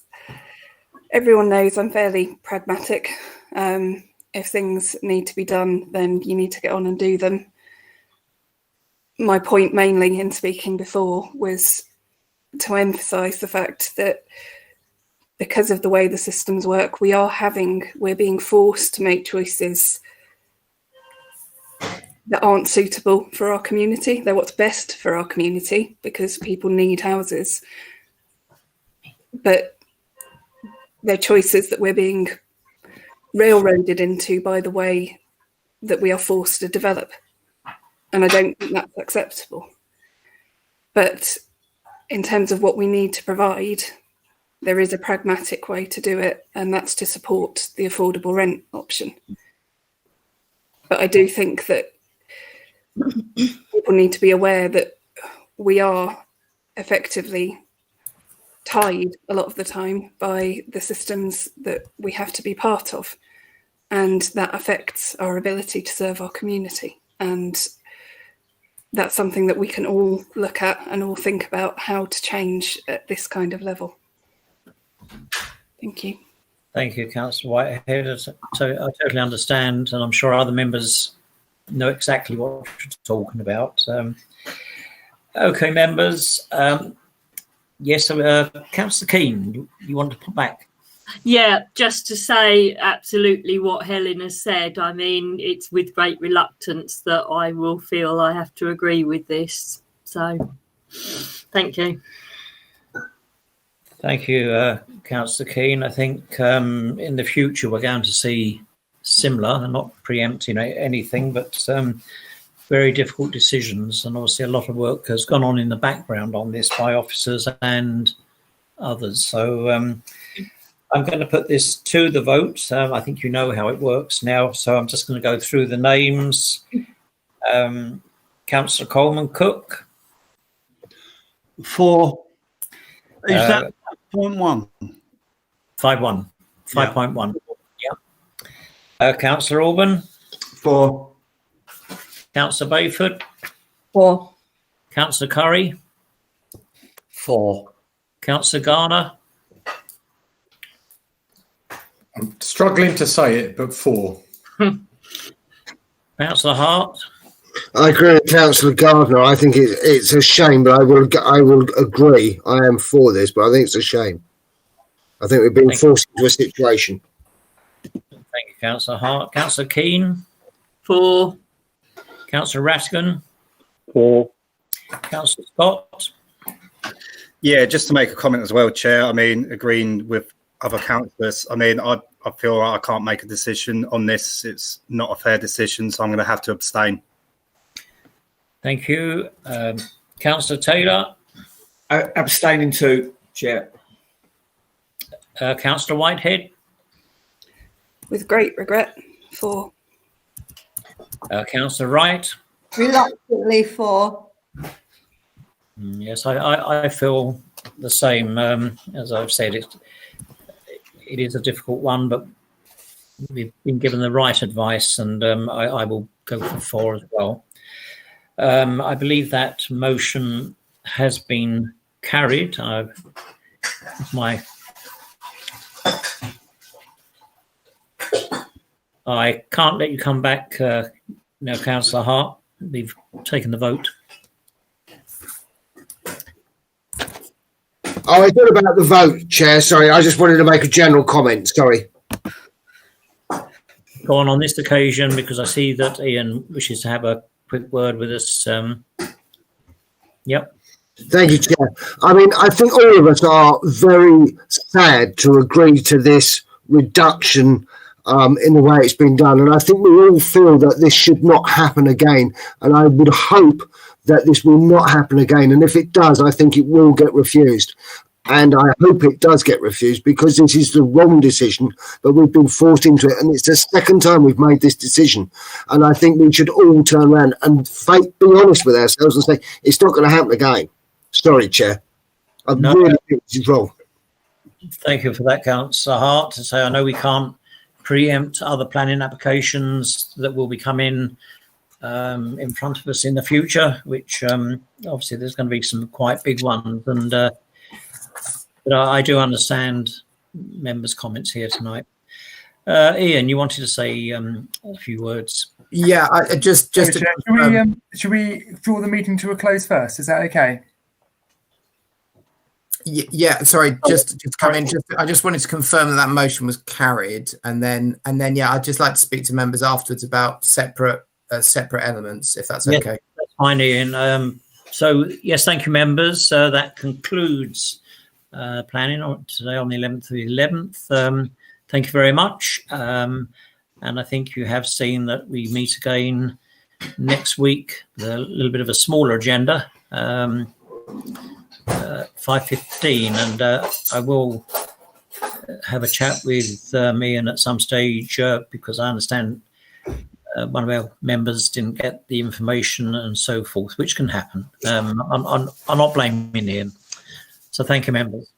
everyone knows, I'm fairly pragmatic. If things need to be done, then you need to get on and do them. My point mainly in speaking before was to emphasise the fact that because of the way the systems work, we're being forced to make choices that aren't suitable for our community. They're what's best for our community because people need houses. But they're choices that we're being railroaded into by the way that we are forced to develop. And I don't think that's acceptable. But in terms of what we need to provide, there is a pragmatic way to do it, and that's to support the affordable rent option. But I do think that people need to be aware that we are effectively tied a lot of the time by the systems that we have to be part of, and that affects our ability to serve our community. And that's something that we can all look at and all think about how to change at this kind of level. Thank you. Thank you, Councillor Whitehead. So I totally understand, and I'm sure other members know exactly what you're talking about. Okay, members. Yes, Councillor Keane, you want to put back? Yeah, just to say absolutely what Helen has said. I mean, it's with great reluctance that I will feel I have to agree with this. So, thank you. Thank you, Councillor Keane. I think in the future we're going to see similar, and not preempting anything, but very difficult decisions. And obviously a lot of work has gone on in the background on this by officers and others. So I'm going to put this to the vote. I think you know how it works now. So I'm just going to go through the names. Councillor Coleman Cook. For, is that 5.1? 5.1. 5.1. Yeah. Councillor Orban. 4. Councillor Bayford. 4. Councillor Curry. 4. Councillor Garner. I'm struggling to say it, but 4. Councillor Hart. I agree with Councillor Gardner. I think it's a shame, but I will agree. I am for this, but I think it's a shame. I think we've been forced into a situation. Thank you, Councillor Hart. Councillor Keane. 4. Councillor Raskin. 4. Councillor Scott. Yeah, just to make a comment as well, Chair. I mean, agreeing with other councillors. I mean, I feel like I can't make a decision on this. It's not a fair decision, so I'm going to have to abstain. Thank you. Councillor Taylor. Abstaining too, Chair. Councillor Whitehead. With great regret, 4. Councillor Wright. Reluctantly 4. Yes, I feel the same. As I've said, it is a difficult one, but we've been given the right advice, and I will go for 4 as well. I believe that motion has been carried. I can't let you come back now, Councillor Hart. We've taken the vote. Oh, I thought about the vote, Chair. Sorry, I just wanted to make a general comment. Sorry. Go on this occasion, because I see that Ian wishes to have a quick word with us. Yep. Thank you, Chair. I mean, I think all of us are very sad to agree to this reduction in the way it's been done. And I think we all feel that this should not happen again. And I would hope that this will not happen again. And if it does, I think it will get refused. And I hope it does get refused, because this is the wrong decision, but we've been forced into it. And it's the second time we've made this decision. And I think we should all turn around and be honest with ourselves and say, it's not going to happen again. Sorry, Chair. I really think this is wrong. Thank you for that, Councillor Hart. To say, I know we can't preempt other planning applications that will be coming in front of us in the future, which obviously there's going to be some quite big ones. And but I do understand members' comments here tonight. Ian, you wanted to say a few words. Yeah, should we draw the meeting to a close first? Is that okay? Yeah, sorry, just to come in. I just wanted to confirm that motion was carried, and then yeah, I'd just like to speak to members afterwards about separate elements, if that's okay. That's fine, Ian. So yes, thank you, members. That concludes planning today on the 11th of the 11th. Thank you very much. And I think you have seen that we meet again next week with a little bit of a smaller agenda. 5:15, and I will have a chat with Ian at some stage because I understand one of our members didn't get the information and so forth, which can happen. I'm not blaming Ian. So thank you, members.